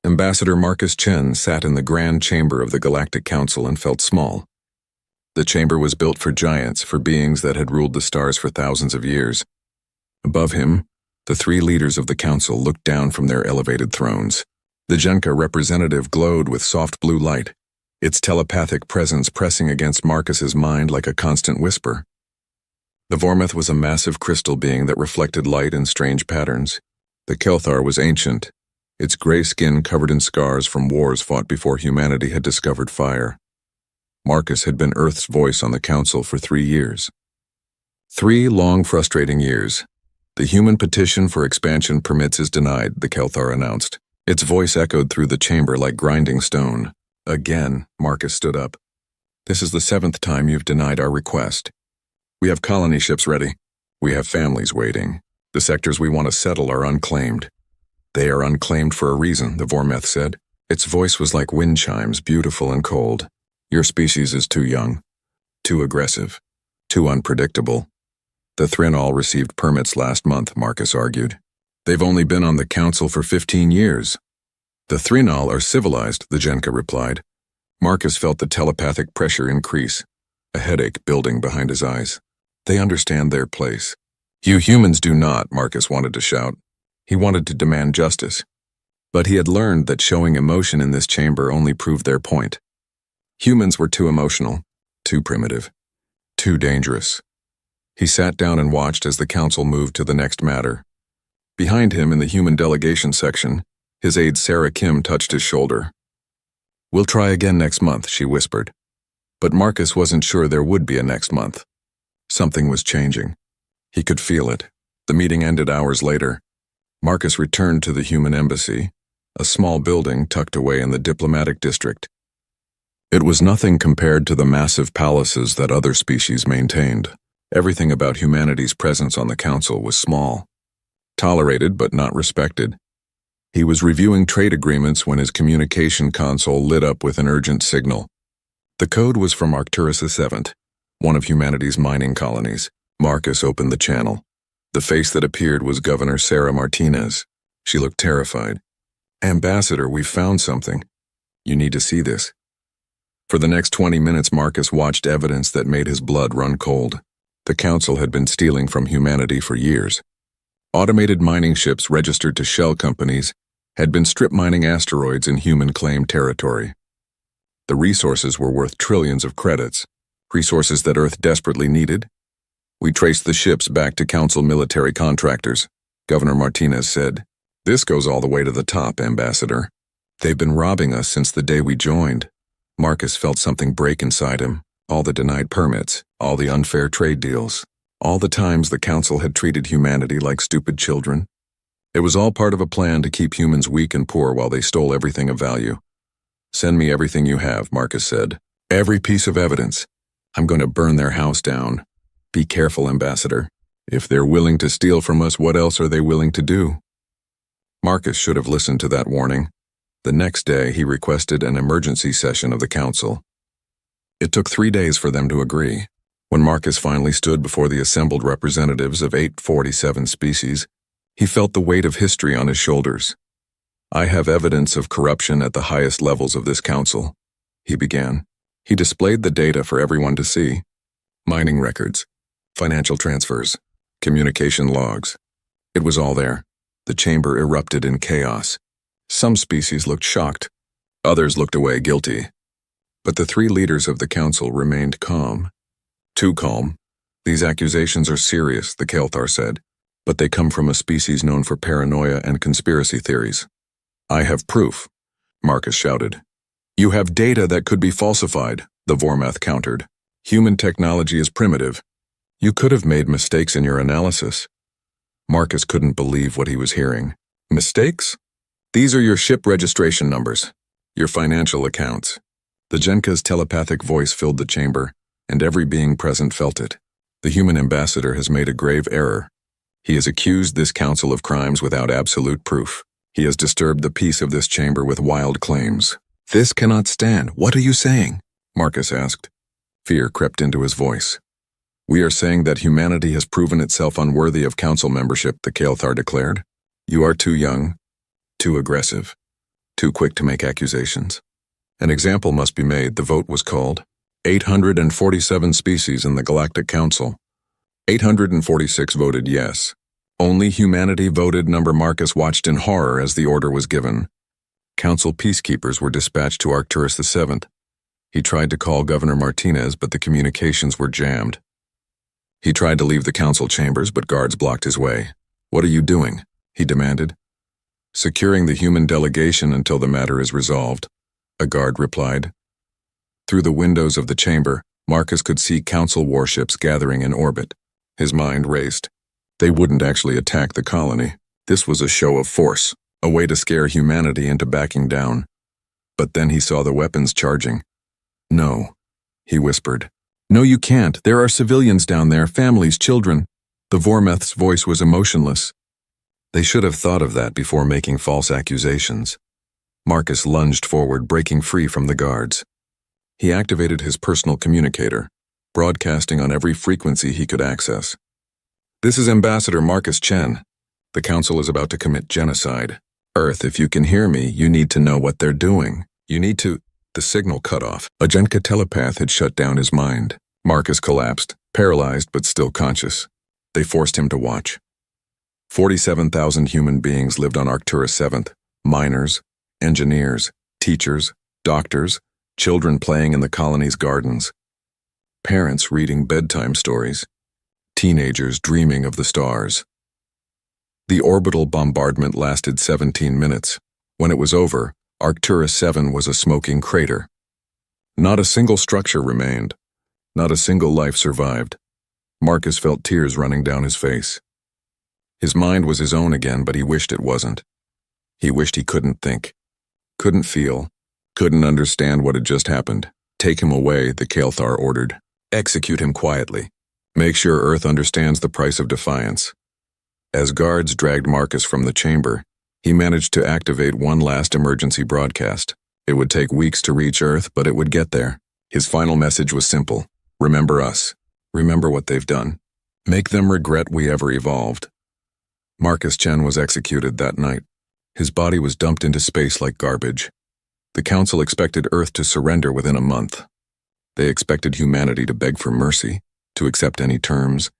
Ambassador Marcus Chen sat in the grand chamber of the Galactic Council and felt small. The chamber was built for giants, for beings that had ruled the stars for thousands of years. Above him, the three leaders of the council looked down from their elevated thrones. The Genka representative glowed with soft blue light, its telepathic presence pressing against Marcus's mind like a constant whisper. The Vormeth was a massive crystal being that reflected light in strange patterns. The Kelthar was ancient, its gray skin covered in scars from wars fought before humanity had discovered fire. Marcus had been Earth's voice on the council for 3 years. 3 long, frustrating years. The human petition for expansion permits is denied, the Kelthar announced. Its voice echoed through the chamber like grinding stone. Again, Marcus stood up. This is the 7th time you've denied our request. We have colony ships ready. We have families waiting. The sectors we want to settle are unclaimed. They are unclaimed for a reason, the Vormeth said. Its voice was like wind chimes, beautiful and cold. Your species is too young, too aggressive, too unpredictable. The Thrinol received permits last month, Marcus argued. They've only been on the council for 15 years. The Thrinol are civilized, the Genka replied. Marcus felt the telepathic pressure increase, a headache building behind his eyes. They understand their place. You humans do not, Marcus wanted to shout. He wanted to demand justice. But he had learned that showing emotion in this chamber only proved their point. Humans were too emotional, too primitive, too dangerous. He sat down and watched as the council moved to the next matter. Behind him in the human delegation section, his aide Sarah Kim touched his shoulder. We'll try again next month, she whispered. But Marcus wasn't sure there would be a next month. Something was changing. He could feel it. The meeting ended hours later. Marcus returned to the human embassy, a small building tucked away in the diplomatic district. It was nothing compared to the massive palaces that other species maintained. Everything about humanity's presence on the council was small, tolerated but not respected. He was reviewing trade agreements when his communication console lit up with an urgent signal. The code was from Arcturus VII, one of humanity's mining colonies. Marcus opened the channel. The face that appeared was Governor Sarah Martinez. She looked terrified. Ambassador, we've found something. You need to see this. For the next 20 minutes, Marcus watched evidence that made his blood run cold. The council had been stealing from humanity for years. Automated mining ships registered to shell companies had been strip mining asteroids in human-claimed territory. The resources were worth trillions of credits, resources that Earth desperately needed. We traced the ships back to council military contractors, Governor Martinez said. This goes all the way to the top, Ambassador. They've been robbing us since the day we joined. Marcus felt something break inside him. All the denied permits, all the unfair trade deals, all the times the council had treated humanity like stupid children. It was all part of a plan to keep humans weak and poor while they stole everything of value. Send me everything you have, Marcus said. Every piece of evidence. I'm going to burn their house down. Be careful, Ambassador. If they're willing to steal from us, what else are they willing to do? Marcus should have listened to that warning. The next day, he requested an emergency session of the council. It took 3 days for them to agree. When Marcus finally stood before the assembled representatives of 847 species, he felt the weight of history on his shoulders. I have evidence of corruption at the highest levels of this council, he began. He displayed the data for everyone to see. Mining records, financial transfers, communication logs. It was all there. The chamber erupted in chaos. Some species looked shocked. Others looked away guilty. But the 3 leaders of the council remained calm. Too calm. These accusations are serious, the Kelthar said, but they come from a species known for paranoia and conspiracy theories. I have proof, Marcus shouted. You have data that could be falsified, the Vormeth countered. Human technology is primitive. You could have made mistakes in your analysis. Marcus couldn't believe what he was hearing. Mistakes? These are your ship registration numbers, your financial accounts. The Genka's telepathic voice filled the chamber, and every being present felt it. The human ambassador has made a grave error. He has accused this council of crimes without absolute proof. He has disturbed the peace of this chamber with wild claims. This cannot stand. What are you saying? Marcus asked. Fear crept into his voice. We are saying that humanity has proven itself unworthy of council membership, the Kelthar declared. You are too young, too aggressive, too quick to make accusations. An example must be made. The vote was called. 847 species in the Galactic Council. 846 voted yes. Only humanity voted. Marcus watched in horror as the order was given. Council peacekeepers were dispatched to Arcturus VII. He tried to call Governor Martinez, but the communications were jammed. He tried to leave the council chambers, but guards blocked his way. "What are you doing?" he demanded. "Securing the human delegation until the matter is resolved," a guard replied. Through the windows of the chamber, Marcus could see council warships gathering in orbit. His mind raced. They wouldn't actually attack the colony. This was a show of force, a way to scare humanity into backing down. But then he saw the weapons charging. "No," he whispered. "No, you can't. There are civilians down there, families, children." The Vormeth's voice was emotionless. They should have thought of that before making false accusations. Marcus lunged forward, breaking free from the guards. He activated his personal communicator, broadcasting on every frequency he could access. "This is Ambassador Marcus Chen. The Council is about to commit genocide. Earth, if you can hear me, you need to know what they're doing. You need to—" The signal cut off. A Genka telepath had shut down his mind. Marcus collapsed, paralyzed but still conscious. They forced him to watch. 47,000 human beings lived on Arcturus VII. Miners, engineers, teachers, doctors, children playing in the colony's gardens. Parents reading bedtime stories. Teenagers dreaming of the stars. The orbital bombardment lasted 17 minutes. When it was over, Arcturus VII was a smoking crater. Not a single structure remained. Not a single life survived. Marcus felt tears running down his face. His mind was his own again, but he wished it wasn't. He wished he couldn't think, couldn't feel, couldn't understand what had just happened. "Take him away," the Kael'thar ordered. "Execute him quietly. Make sure Earth understands the price of defiance." As guards dragged Marcus from the chamber, he managed to activate one last emergency broadcast. It would take weeks to reach Earth, but it would get there. His final message was simple. Remember us. Remember what they've done. Make them regret we ever evolved. Marcus Chen was executed that night. His body was dumped into space like garbage. The Council expected Earth to surrender within a month. They expected humanity to beg for mercy, to accept any terms,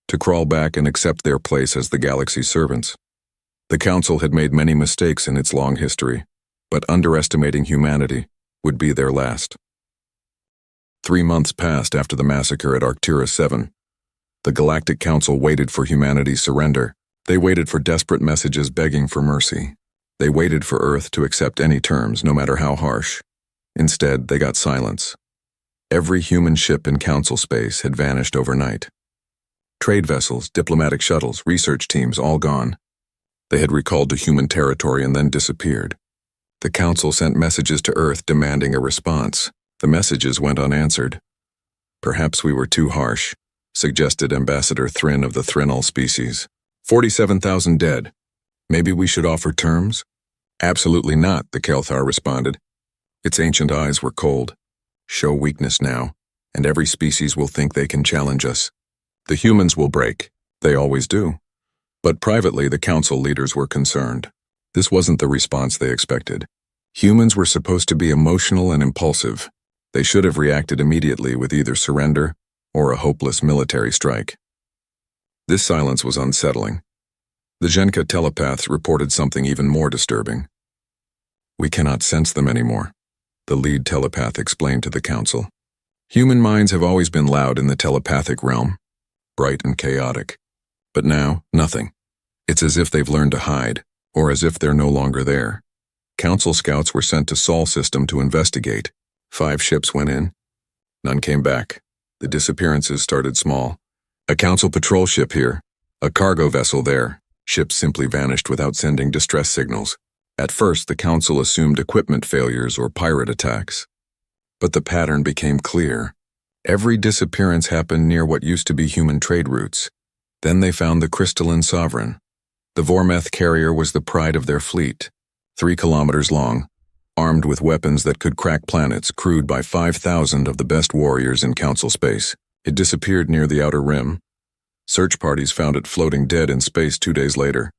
to crawl back and accept their place as the galaxy's servants. The Council had made many mistakes in its long history, but underestimating humanity would be their last. 3 months passed after the massacre at Arcturus VII. The Galactic Council waited for humanity's surrender. They waited for desperate messages begging for mercy. They waited for Earth to accept any terms, no matter how harsh. Instead, they got silence. Every human ship in Council space had vanished overnight. Trade vessels, diplomatic shuttles, research teams, all gone. They had recalled to human territory and then disappeared. The Council sent messages to Earth demanding a response. The messages went unanswered. "Perhaps we were too harsh," suggested Ambassador Thrin of the Thrinal species. 47,000 dead. Maybe we should offer terms? "Absolutely not," the Kael'thar responded. Its ancient eyes were cold. "Show weakness now, and every species will think they can challenge us. The humans will break. They always do." But privately, the Council leaders were concerned. This wasn't the response they expected. Humans were supposed to be emotional and impulsive. They should have reacted immediately with either surrender or a hopeless military strike. This silence was unsettling. The Genka telepaths reported something even more disturbing. "We cannot sense them anymore," the lead telepath explained to the Council. "Human minds have always been loud in the telepathic realm, bright and chaotic. But now, nothing. It's as if they've learned to hide, or as if they're no longer there." Council scouts were sent to Sol system to investigate. 5 ships went in. None came back. The disappearances started small. "A Council patrol ship here. A cargo vessel there." Ships simply vanished without sending distress signals. At first, the Council assumed equipment failures or pirate attacks. But the pattern became clear. Every disappearance happened near what used to be human trade routes. Then they found the Crystalline Sovereign. The Vormeth carrier was the pride of their fleet, 3 kilometers long, armed with weapons that could crack planets, crewed by 5,000 of the best warriors in Council space. It disappeared near the outer rim. Search parties found it floating dead in space 2 days later.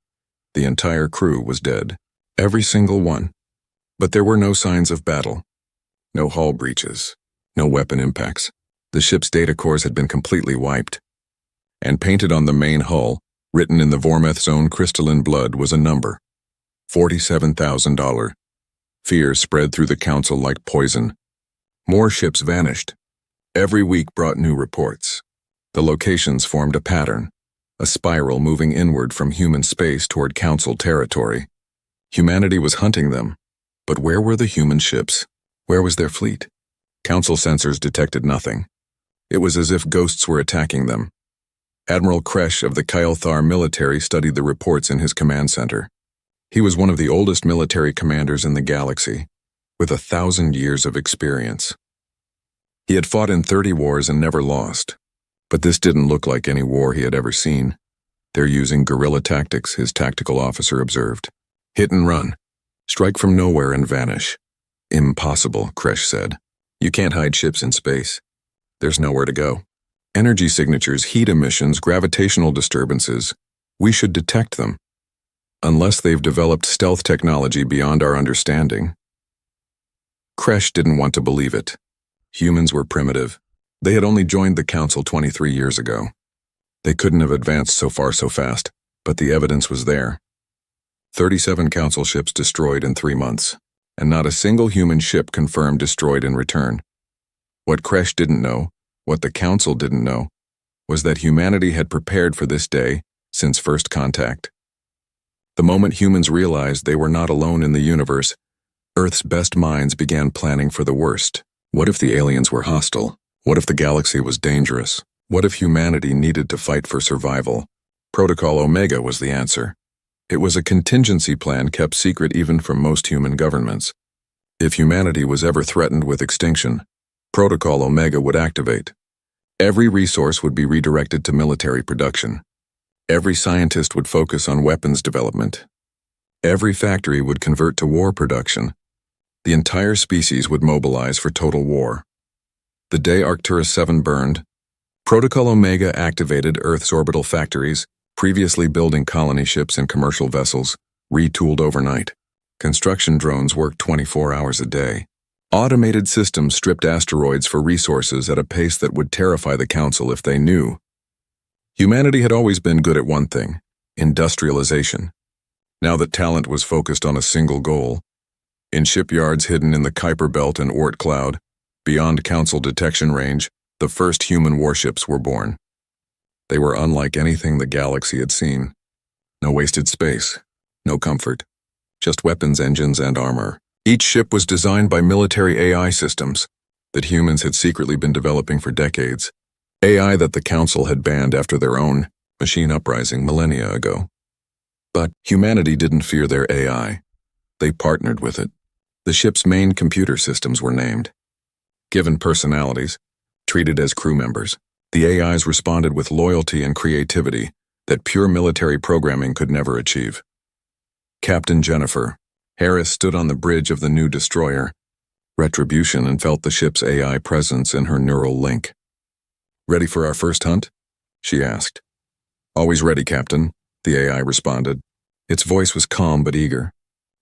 The entire crew was dead. Every single one. But there were no signs of battle. No hull breaches. No weapon impacts. The ship's data cores had been completely wiped. And painted on the main hull, written in the Vormeth's own crystalline blood, was a number. $47,000. Fear spread through the council like poison. More ships vanished. Every week brought new reports. The locations formed a pattern, a spiral moving inward from human space toward council territory. Humanity was hunting them. But where were the human ships? Where was their fleet? Council sensors detected nothing. It was as if ghosts were attacking them. Admiral Kresh of the Kyle-Thar military studied the reports in his command center. He was one of the oldest military commanders in the galaxy, with 1,000 years of experience. He had fought in 30 wars and never lost. But this didn't look like any war he had ever seen. They're using guerrilla tactics, his tactical officer observed. Hit and run. Strike from nowhere and vanish. Impossible, Kresh said. You can't hide ships in space. There's nowhere to go. Energy signatures, heat emissions, gravitational disturbances. We should detect them. Unless they've developed stealth technology beyond our understanding. Kresh didn't want to believe it. Humans were primitive. They had only joined the Council 23 years ago. They couldn't have advanced so far so fast, but the evidence was there. 37 Council ships destroyed in 3 months, and not a single human ship confirmed destroyed in return. What Kresh didn't know, what the Council didn't know, was that humanity had prepared for this day since first contact. The moment humans realized they were not alone in the universe, Earth's best minds began planning for the worst. What if the aliens were hostile? What if the galaxy was dangerous? What if humanity needed to fight for survival? Protocol Omega was the answer. It was a contingency plan kept secret even from most human governments. If humanity was ever threatened with extinction, Protocol Omega would activate. Every resource would be redirected to military production. Every scientist would focus on weapons development. Every factory would convert to war production. The entire species would mobilize for total war. The day Arcturus 7 burned, Protocol Omega activated Earth's orbital factories, previously building colony ships and commercial vessels, retooled overnight. Construction drones worked 24 hours a day. Automated systems stripped asteroids for resources at a pace that would terrify the Council if they knew. Humanity had always been good at one thing: industrialization. Now that talent was focused on a single goal, in shipyards hidden in the Kuiper Belt and Oort Cloud, beyond Council detection range, the first human warships were born. They were unlike anything the galaxy had seen. No wasted space, no comfort, just weapons, engines, and armor. Each ship was designed by military AI systems that humans had secretly been developing for decades. AI that the Council had banned after their own machine uprising millennia ago. But humanity didn't fear their AI. They partnered with it. The ship's main computer systems were named. Given personalities, treated as crew members, the AIs responded with loyalty and creativity that pure military programming could never achieve. Captain Jennifer Harris stood on the bridge of the new destroyer, Retribution, and felt the ship's AI presence in her neural link. "Ready for our first hunt?" she asked. "Always ready, Captain," the AI responded. Its voice was calm but eager.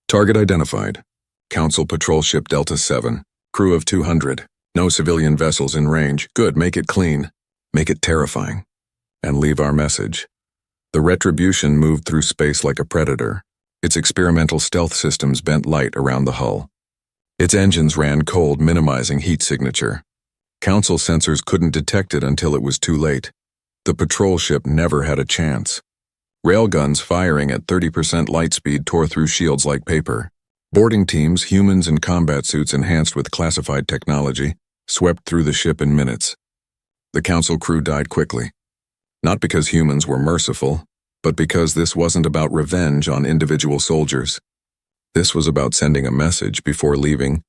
"Target identified. Council patrol ship Delta 7, crew of 200. No civilian vessels in range. Good, make it clean. Make it terrifying. And leave our message." The Retribution moved through space like a predator. Its experimental stealth systems bent light around the hull. Its engines ran cold, minimizing heat signature. Council sensors couldn't detect it until it was too late. The patrol ship never had a chance. Railguns firing at 30% light speed tore through shields like paper. Boarding teams, humans in combat suits enhanced with classified technology, swept through the ship in minutes. The Council crew died quickly. Not because humans were merciful, but because this wasn't about revenge on individual soldiers. This was about sending a message before leaving.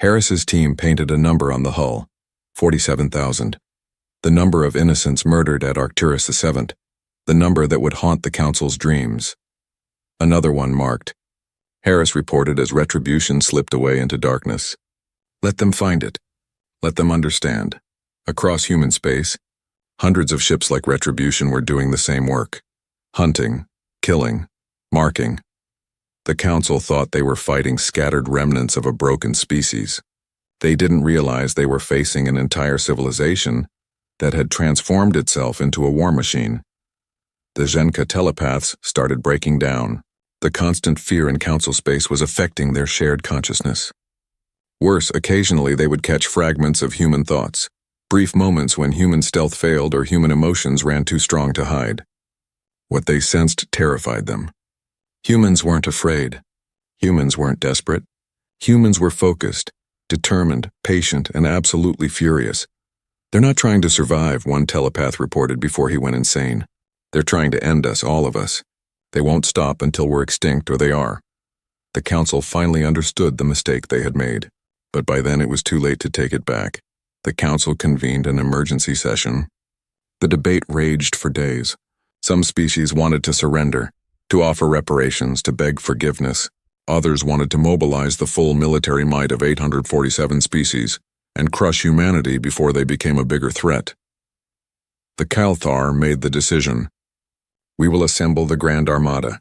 Harris's team painted a number on the hull: 47,000. The number of innocents murdered at Arcturus VII. The number that would haunt the Council's dreams. Another one marked. Harris reported as Retribution slipped away into darkness. Let them find it. Let them understand. Across human space, hundreds of ships like Retribution were doing the same work. Hunting, killing, marking. The council thought they were fighting scattered remnants of a broken species. They didn't realize they were facing an entire civilization that had transformed itself into a war machine. The Zenka telepaths started breaking down. The constant fear in council space was affecting their shared consciousness. Worse, occasionally they would catch fragments of human thoughts, brief moments when human stealth failed or human emotions ran too strong to hide. What they sensed terrified them. Humans weren't afraid. Humans weren't desperate. Humans were focused, determined, patient, and absolutely furious. They're not trying to survive, one telepath reported before he went insane. They're trying to end us, all of us. They won't stop until we're extinct, or they are. The council finally understood the mistake they had made, but by then it was too late to take it back. The council convened an emergency session. The debate raged for days. Some species wanted to surrender, to offer reparations, to beg forgiveness. Others wanted to mobilize the full military might of 847 species and crush humanity before they became a bigger threat. The Kalthar made the decision. We will assemble the Grand Armada,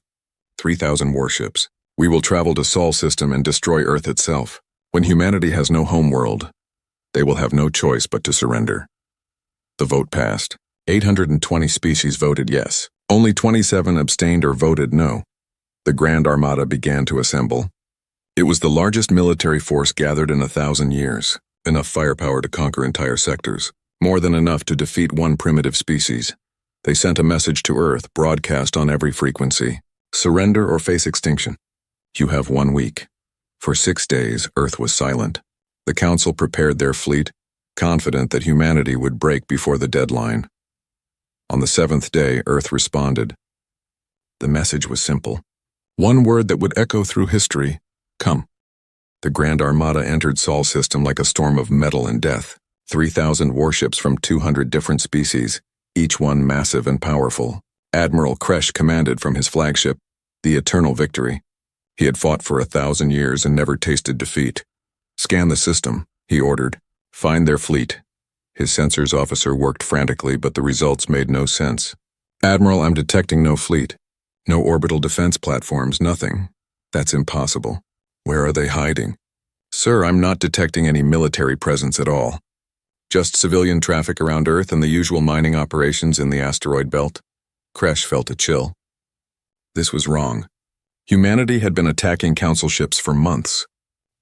3,000 warships. We will travel to Sol system and destroy Earth itself. When humanity has no homeworld, they will have no choice but to surrender. The vote passed. 820 species voted yes. Only 27 abstained or voted no. The Grand Armada began to assemble. It was the largest military force gathered in 1,000 years, enough firepower to conquer entire sectors, more than enough to defeat one primitive species. They sent a message to Earth, broadcast on every frequency. Surrender or face extinction. You have 1 week. For 6 days, Earth was silent. The Council prepared their fleet, confident that humanity would break before the deadline. On the 7th day, Earth responded. The message was simple. One word that would echo through history: come. The Grand Armada entered Sol system like a storm of metal and death. 3,000 warships from 200 different species, each one massive and powerful. Admiral Kresh commanded from his flagship, the Eternal Victory. He had fought for 1,000 years and never tasted defeat. Scan the system, he ordered. Find their fleet. His sensors officer worked frantically, but the results made no sense. Admiral, I'm detecting no fleet. No orbital defense platforms, nothing. That's impossible. Where are they hiding? Sir, I'm not detecting any military presence at all. Just civilian traffic around Earth and the usual mining operations in the asteroid belt. Kresh felt a chill. This was wrong. Humanity had been attacking Council ships for months.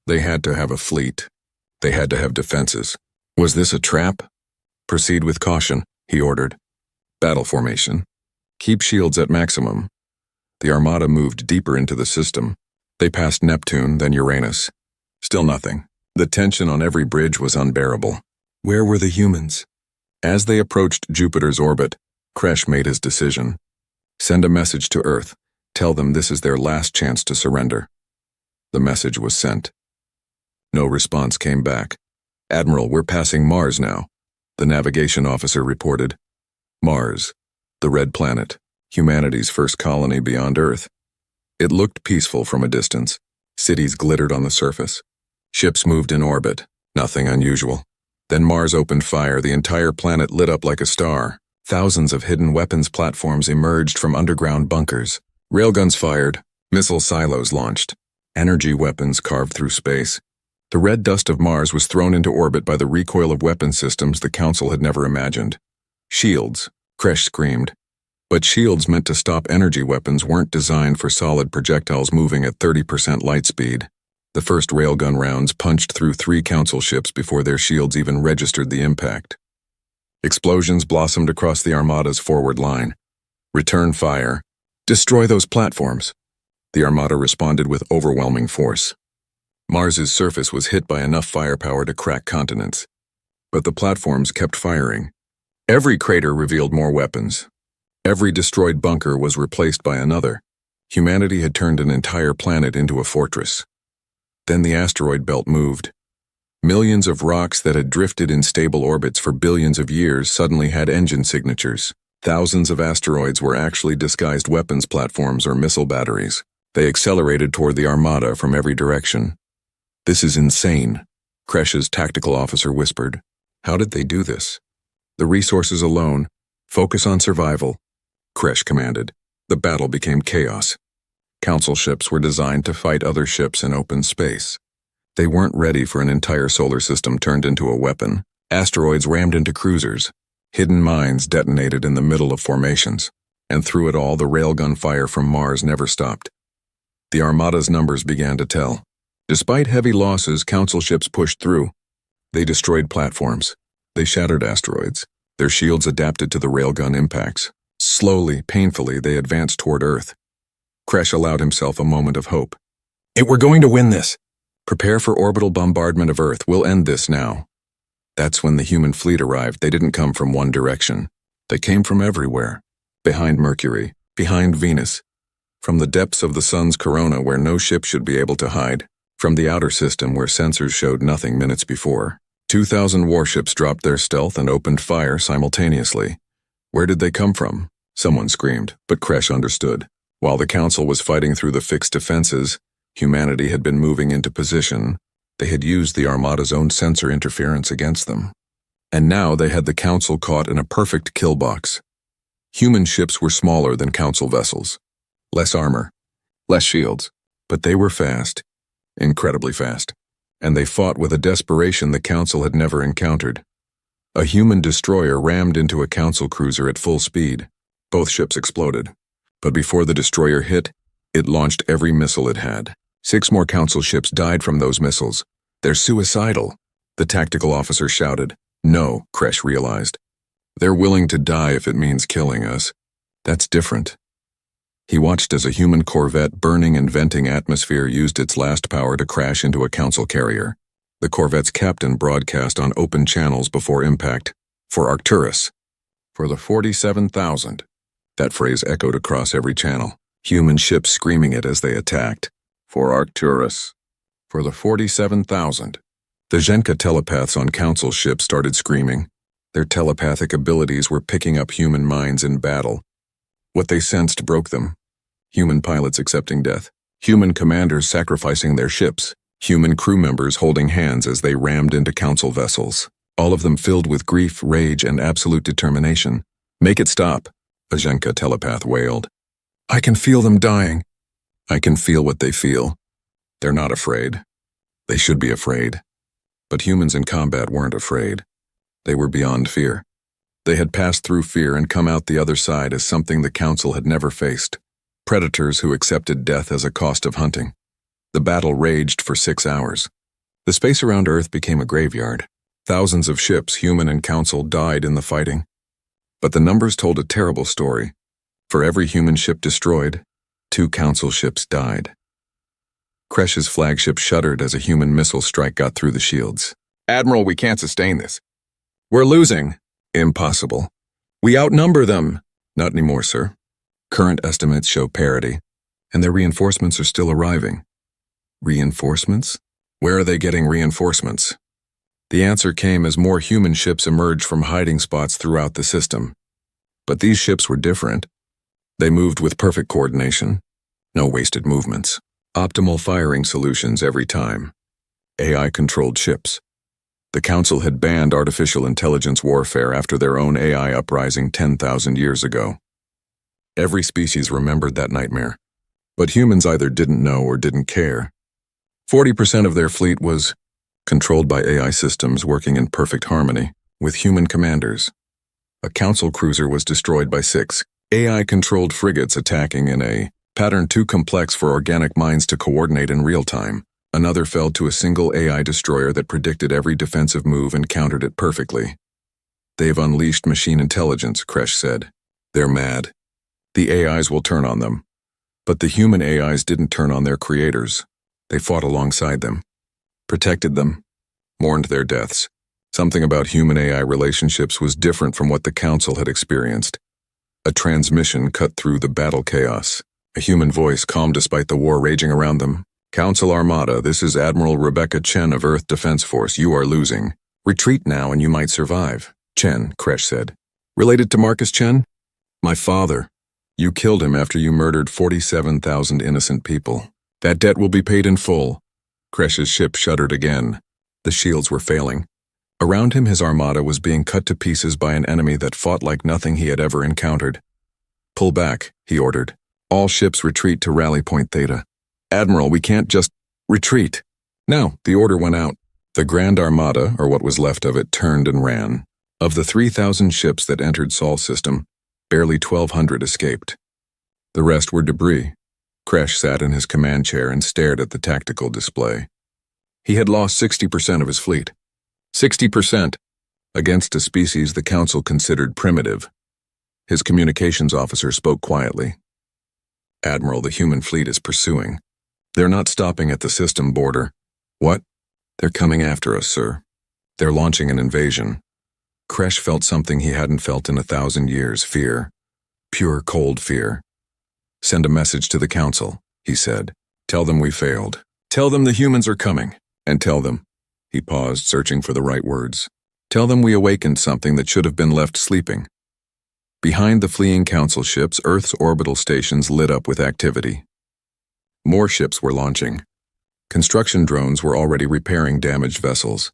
They had to have a fleet. They had to have defenses. Was this a trap? Proceed with caution, he ordered. Battle formation. Keep shields at maximum. The Armada moved deeper into the system. They passed Neptune, then Uranus. Still nothing. The tension on every bridge was unbearable. Where were the humans? As they approached Jupiter's orbit, Kresh made his decision. Send a message to Earth. Tell them this is their last chance to surrender. The message was sent. No response came back. Admiral, we're passing Mars now, the navigation officer reported. Mars, the red planet, humanity's first colony beyond Earth. It looked peaceful from a distance. Cities glittered on the surface. Ships moved in orbit, nothing unusual. Then Mars opened fire. The entire planet lit up like a star. Thousands of hidden weapons platforms emerged from underground bunkers. Railguns fired, missile silos launched. Energy weapons carved through space. The red dust of Mars was thrown into orbit by the recoil of weapon systems the Council had never imagined. Shields, Kresh screamed. But shields meant to stop energy weapons weren't designed for solid projectiles moving at 30% light speed. The first railgun rounds punched through 3 Council ships before their shields even registered the impact. Explosions blossomed across the Armada's forward line. Return fire. Destroy those platforms. The Armada responded with overwhelming force. Mars's surface was hit by enough firepower to crack continents. But the platforms kept firing. Every crater revealed more weapons. Every destroyed bunker was replaced by another. Humanity had turned an entire planet into a fortress. Then the asteroid belt moved. Millions of rocks that had drifted in stable orbits for billions of years suddenly had engine signatures. Thousands of asteroids were actually disguised weapons platforms or missile batteries. They accelerated toward the Armada from every direction. This is insane, Kresh's tactical officer whispered. How did they do this? The resources alone. Focus on survival, Kresh commanded. The battle became chaos. Council ships were designed to fight other ships in open space. They weren't ready for an entire solar system turned into a weapon. Asteroids rammed into cruisers. Hidden mines detonated in the middle of formations. And through it all, the railgun fire from Mars never stopped. The Armada's numbers began to tell. Despite heavy losses, Council ships pushed through. They destroyed platforms. They shattered asteroids. Their shields adapted to the railgun impacts. Slowly, painfully, they advanced toward Earth. Kresh allowed himself a moment of hope. We're going to win this. Prepare for orbital bombardment of Earth. We'll end this now. That's when the human fleet arrived. They didn't come from one direction. They came from everywhere. Behind Mercury, behind Venus. From the depths of the sun's corona where no ship should be able to hide. From the outer system where sensors showed nothing minutes before. 2,000 warships dropped their stealth and opened fire simultaneously. Where did they come from? Someone screamed, but Kresh understood. While the Council was fighting through the fixed defenses, humanity had been moving into position. They had used the Armada's own sensor interference against them. And now they had the Council caught in a perfect kill box. Human ships were smaller than Council vessels. Less armor, less shields, but they were fast. Incredibly fast. And they fought with a desperation the Council had never encountered. A human destroyer rammed into a Council cruiser at full speed. Both ships exploded. But before the destroyer hit, it launched every missile it had. 6 more Council ships died from those missiles. They're suicidal, the tactical officer shouted. No, Kresh realized. They're willing to die if it means killing us. That's different. He watched as a human corvette burning and venting atmosphere used its last power to crash into a Council carrier. The corvette's captain broadcast on open channels before impact. For Arcturus. For the 47,000. That phrase echoed across every channel. Human ships screaming it as they attacked. For Arcturus. For the 47,000. The Zhenka telepaths on Council ships started screaming. Their telepathic abilities were picking up human minds in battle. What they sensed broke them. Human pilots accepting death. Human commanders sacrificing their ships. Human crew members holding hands as they rammed into Council vessels. All of them filled with grief, rage, and absolute determination. Make it stop, a Zhenka telepath wailed. I can feel them dying. I can feel what they feel. They're not afraid. They should be afraid. But humans in combat weren't afraid. They were beyond fear. They had passed through fear and come out the other side as something the Council had never faced. Predators who accepted death as a cost of hunting. The battle raged for 6 hours. The space around Earth became a graveyard. Thousands of ships, human and Council, died in the fighting. But the numbers told a terrible story. For every human ship destroyed, 2 Council ships died. Kresh's flagship shuddered as a human missile strike got through the shields. Admiral, we can't sustain this. We're losing. Impossible. We outnumber them. Not anymore, sir. Current estimates show parity, and their reinforcements are still arriving. Reinforcements? Where are they getting reinforcements? The answer came as more human ships emerged from hiding spots throughout the system. But these ships were different. They moved with perfect coordination. No wasted movements. Optimal firing solutions every time. AI-controlled ships. The Council had banned artificial intelligence warfare after their own AI uprising 10,000 years ago. Every species remembered that nightmare. But humans either didn't know or didn't care. 40% of their fleet was controlled by AI systems working in perfect harmony with human commanders. A Council cruiser was destroyed by 6 AI-controlled frigates attacking in a pattern too complex for organic minds to coordinate in real time. Another fell to a single AI destroyer that predicted every defensive move and countered it perfectly. They've unleashed machine intelligence, Kresh said. They're mad. The AIs will turn on them. But the human AIs didn't turn on their creators. They fought alongside them, protected them, mourned their deaths. Something about human-AI relationships was different from what the Council had experienced. A transmission cut through the battle chaos. A human voice, calm despite the war raging around them. Council Armada, this is Admiral Rebecca Chen of Earth Defense Force. You are losing. Retreat now and you might survive. Chen, Kresh said. Related to Marcus Chen? My father. You killed him after you murdered 47,000 innocent people. That debt will be paid in full. Kresh's ship shuddered again. The shields were failing. Around him, his armada was being cut to pieces by an enemy that fought like nothing he had ever encountered. Pull back, he ordered. All ships retreat to Rally Point Theta. Admiral, we can't just retreat. No, the order went out. The Grand Armada, or what was left of it, turned and ran. Of the 3,000 ships that entered Sol system, barely 1,200 escaped. The rest were debris. Kresh sat in his command chair and stared at the tactical display. He had lost 60% of his fleet. 60%, against a species the Council considered primitive. His communications officer spoke quietly. Admiral, the human fleet is pursuing. They're not stopping at the system border. What? They're coming after us, sir. They're launching an invasion. Kresh felt something he hadn't felt in 1,000 years, fear. Pure, cold fear. Send a message to the Council, he said. Tell them we failed. Tell them the humans are coming. And tell them, he paused, searching for the right words. Tell them we awakened something that should have been left sleeping. Behind the fleeing Council ships, Earth's orbital stations lit up with activity. More ships were launching. Construction drones were already repairing damaged vessels.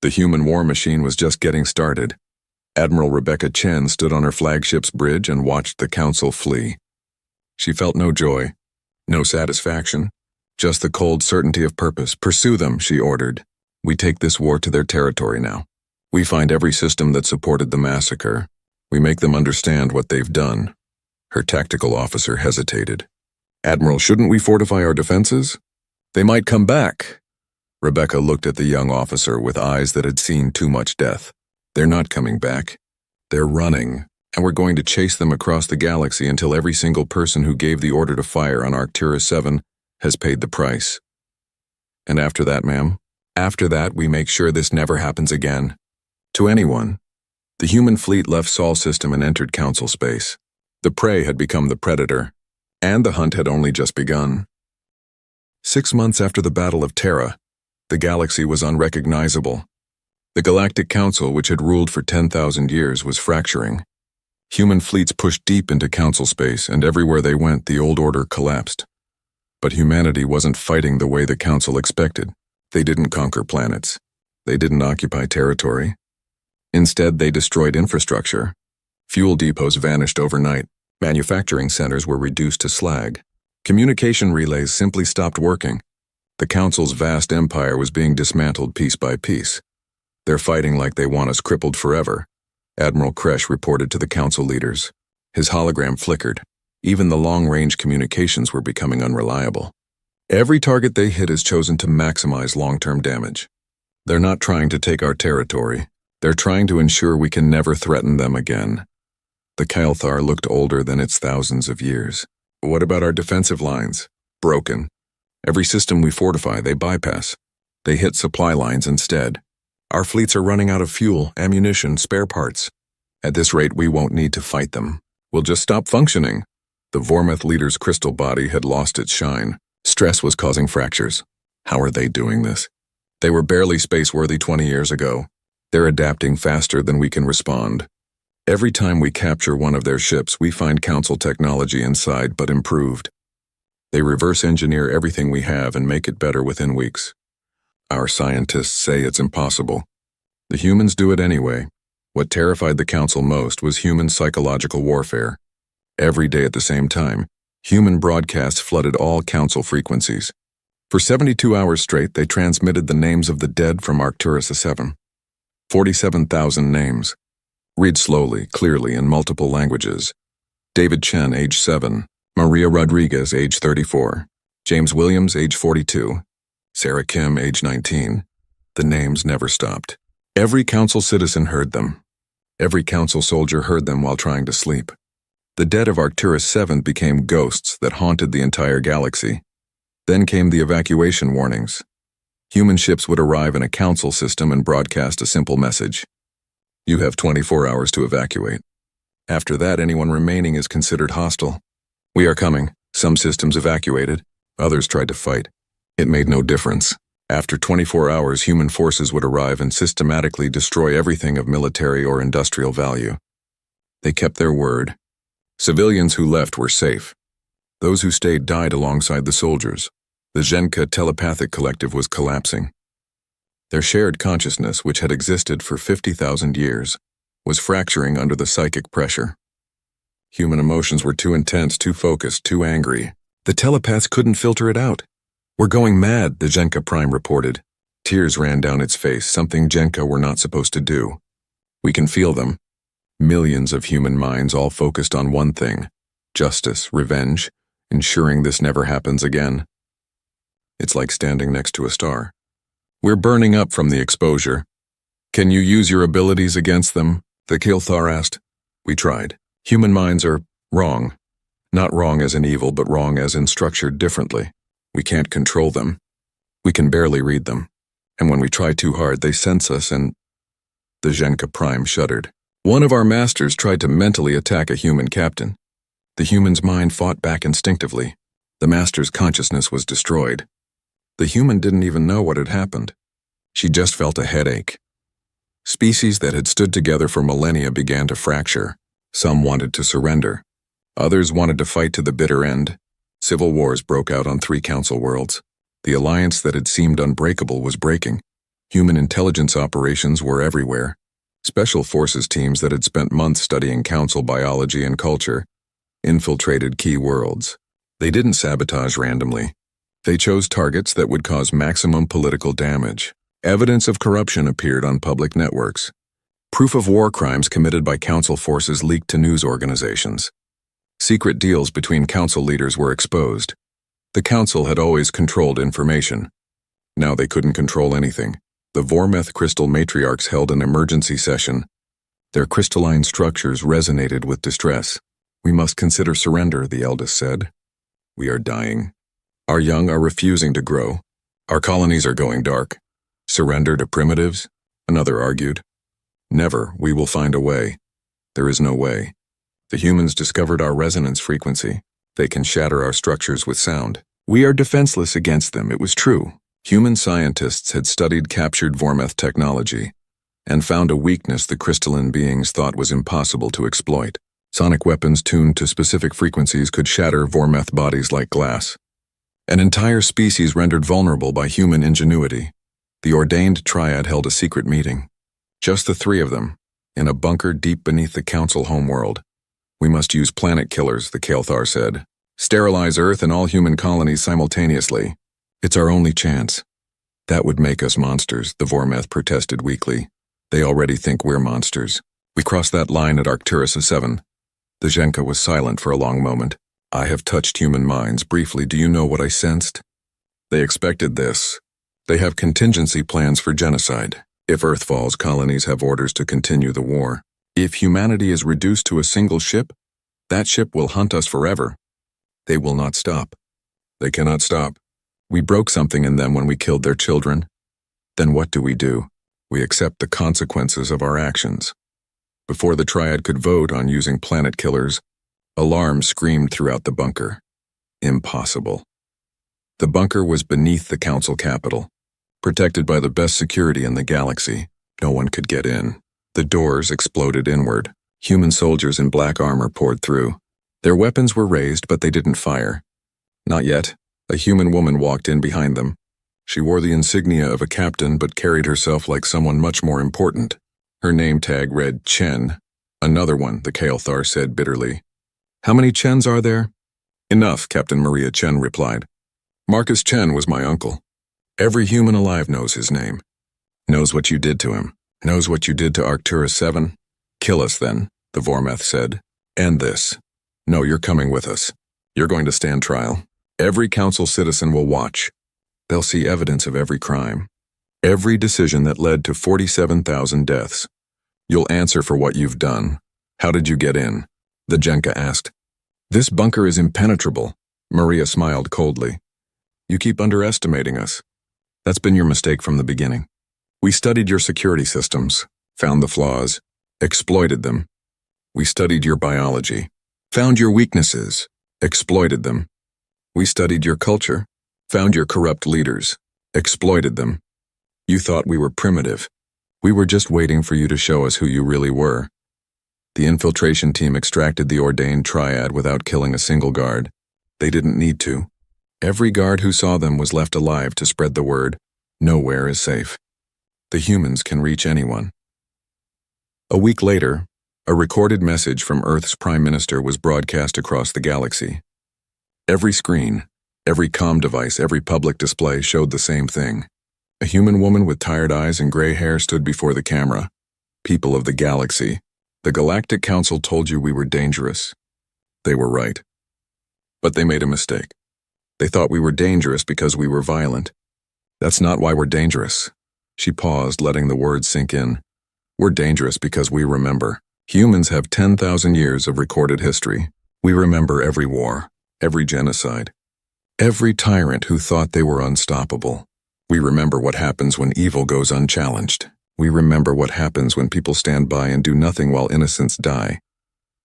The human war machine was just getting started. Admiral Rebecca Chen stood on her flagship's bridge and watched the Council flee. She felt no joy, no satisfaction, just the cold certainty of purpose. Pursue them, she ordered. We take this war to their territory now. We find every system that supported the massacre. We make them understand what they've done. Her tactical officer hesitated. Admiral, shouldn't we fortify our defenses? They might come back. Rebecca looked at the young officer with eyes that had seen too much death. They're not coming back. They're running, and we're going to chase them across the galaxy until every single person who gave the order to fire on Arcturus 7 has paid the price. And after that, ma'am? After that, we make sure this never happens again. To anyone. The human fleet left Sol system and entered Council space. The prey had become the predator, and the hunt had only just begun. 6 months after the Battle of Terra, the galaxy was unrecognizable. The Galactic Council, which had ruled for 10,000 years, was fracturing. Human fleets pushed deep into Council space, and everywhere they went, the old order collapsed. But humanity wasn't fighting the way the Council expected. They didn't conquer planets. They didn't occupy territory. Instead, they destroyed infrastructure. Fuel depots vanished overnight. Manufacturing centers were reduced to slag. Communication relays simply stopped working. The Council's vast empire was being dismantled piece by piece. They're fighting like they want us crippled forever, Admiral Kresh reported to the Council leaders. His hologram flickered. Even the long-range communications were becoming unreliable. Every target they hit is chosen to maximize long-term damage. They're not trying to take our territory. They're trying to ensure we can never threaten them again. The Kael'thar looked older than its thousands of years. What about our defensive lines? Broken. Every system we fortify, they bypass. They hit supply lines instead. Our fleets are running out of fuel, ammunition, spare parts. At this rate, we won't need to fight them. We'll just stop functioning. The Vormeth leader's crystal body had lost its shine. Stress was causing fractures. How are they doing this? They were barely space-worthy 20 years ago. They're adapting faster than we can respond. Every time we capture one of their ships, we find Council technology inside, but improved. They reverse engineer everything we have and make it better within weeks. Our scientists say it's impossible. The humans do it anyway. What terrified the Council most was human psychological warfare. Every day at the same time, human broadcasts flooded all Council frequencies. For 72 hours straight, they transmitted the names of the dead from Arcturus 7. 47,000 names. Read slowly, clearly, in multiple languages. David Chen, age 7. Maria Rodriguez, age 34. James Williams, age 42. Sarah Kim, age 19. The names never stopped. Every Council citizen heard them. Every Council soldier heard them while trying to sleep. The dead of Arcturus 7 became ghosts that haunted the entire galaxy. Then came the evacuation warnings. Human ships would arrive in a Council system and broadcast a simple message. You have 24 hours to evacuate. After that, anyone remaining is considered hostile. We are coming. Some systems evacuated. Others tried to fight. It made no difference. After 24 hours, human forces would arrive and systematically destroy everything of military or industrial value. They kept their word. Civilians who left were safe. Those who stayed died alongside the soldiers. The Zhenka telepathic collective was collapsing. Their shared consciousness, which had existed for 50,000 years, was fracturing under the psychic pressure. Human emotions were too intense, too focused, too angry. The telepaths couldn't filter it out. "We're going mad," the Genka Prime reported. Tears ran down its face, something Genka were not supposed to do. "We can feel them." Millions of human minds all focused on one thing: justice, revenge, ensuring this never happens again. It's like standing next to a star. "We're burning up from the exposure. Can you use your abilities against them?" the Kael'thar asked. We tried. Human minds are wrong. Not wrong as in evil, but wrong as in structured differently. We can't control them. We can barely read them. And when we try too hard, they sense us and... The Genka Prime shuddered. "One of our masters tried to mentally attack a human captain. The human's mind fought back instinctively. The master's consciousness was destroyed. The human didn't even know what had happened. She just felt a headache." Species that had stood together for millennia began to fracture. Some wanted to surrender. Others wanted to fight to the bitter end. Civil wars broke out on 3 council worlds. The alliance that had seemed unbreakable was breaking. Human intelligence operations were everywhere. Special forces teams that had spent months studying council biology and culture infiltrated key worlds. They didn't sabotage randomly. They chose targets that would cause maximum political damage. Evidence of corruption appeared on public networks. Proof of war crimes committed by council forces leaked to news organizations. Secret deals between council leaders were exposed. The council had always controlled information. Now they couldn't control anything. The Vormeth crystal matriarchs held an emergency session. Their crystalline structures resonated with distress. "We must consider surrender," the eldest said. "We are dying. Our young are refusing to grow. Our colonies are going dark. Surrender to primitives?" another argued. "Never. We will find a way." "There is no way. The humans discovered our resonance frequency. They can shatter our structures with sound. We are defenseless against them." It was true. Human scientists had studied captured Vormeth technology and found a weakness the crystalline beings thought was impossible to exploit. Sonic weapons tuned to specific frequencies could shatter Vormeth bodies like glass. An entire species rendered vulnerable by human ingenuity. The ordained triad held a secret meeting. Just the 3 of them, in a bunker deep beneath the council homeworld. "We must use planet killers," the Kael'thar said. "Sterilize Earth and all human colonies simultaneously. It's our only chance." "That would make us monsters," the Vormeth protested weakly. "They already think we're monsters. We crossed that line at Arcturus 7. The Genka was silent for a long moment. "I have touched human minds briefly. Do you know what I sensed?" "They expected this. They have contingency plans for genocide. If Earth falls, colonies have orders to continue the war. If humanity is reduced to a single ship, that ship will hunt us forever. They will not stop. They cannot stop. We broke something in them when we killed their children. Then what do? We accept the consequences of our actions." Before the triad could vote on using planet killers, alarms screamed throughout the bunker. Impossible. The bunker was beneath the council capital, protected by the best security in the galaxy. No one could get in. The doors exploded inward. Human soldiers in black armor poured through. Their weapons were raised, but they didn't fire. Not yet. A human woman walked in behind them. She wore the insignia of a captain, but carried herself like someone much more important. Her name tag read Chen. "Another one," the Kael'thar said bitterly. "How many Chens are there?" "Enough," Captain Maria Chen replied. "Marcus Chen was my uncle. Every human alive knows his name. Knows what you did to him. Knows what you did to Arcturus 7. Kill us then," the Vormeth said. "End this. No, you're coming with us. You're going to stand trial. Every council citizen will watch. They'll see evidence of every crime. Every decision that led to 47,000 deaths. You'll answer for what you've done." "How did you get in?" the Genka asked. "This bunker is impenetrable," Maria smiled coldly. "You keep underestimating us. That's been your mistake from the beginning. We studied your security systems, found the flaws, exploited them. We studied your biology, found your weaknesses, exploited them. We studied your culture, found your corrupt leaders, exploited them. You thought we were primitive. We were just waiting for you to show us who you really were." The infiltration team extracted the ordained triad without killing a single guard. They didn't need to. Every guard who saw them was left alive to spread the word, nowhere is safe. The humans can reach anyone. A week later, A recorded message from Earth's Prime Minister was broadcast across the galaxy. Every screen, every comm device, every public display showed the same thing. A human woman with tired eyes and gray hair stood before the camera. People of the galaxy, the Galactic Council told you we were dangerous. They were right. But they made a mistake. They thought we were dangerous because we were violent. That's not why we're dangerous. She paused, letting the words sink in. We're dangerous because we remember. Humans have 10,000 years of recorded history. We remember every war, every genocide, every tyrant who thought they were unstoppable. We remember what happens when evil goes unchallenged. We remember what happens when people stand by and do nothing while innocents die.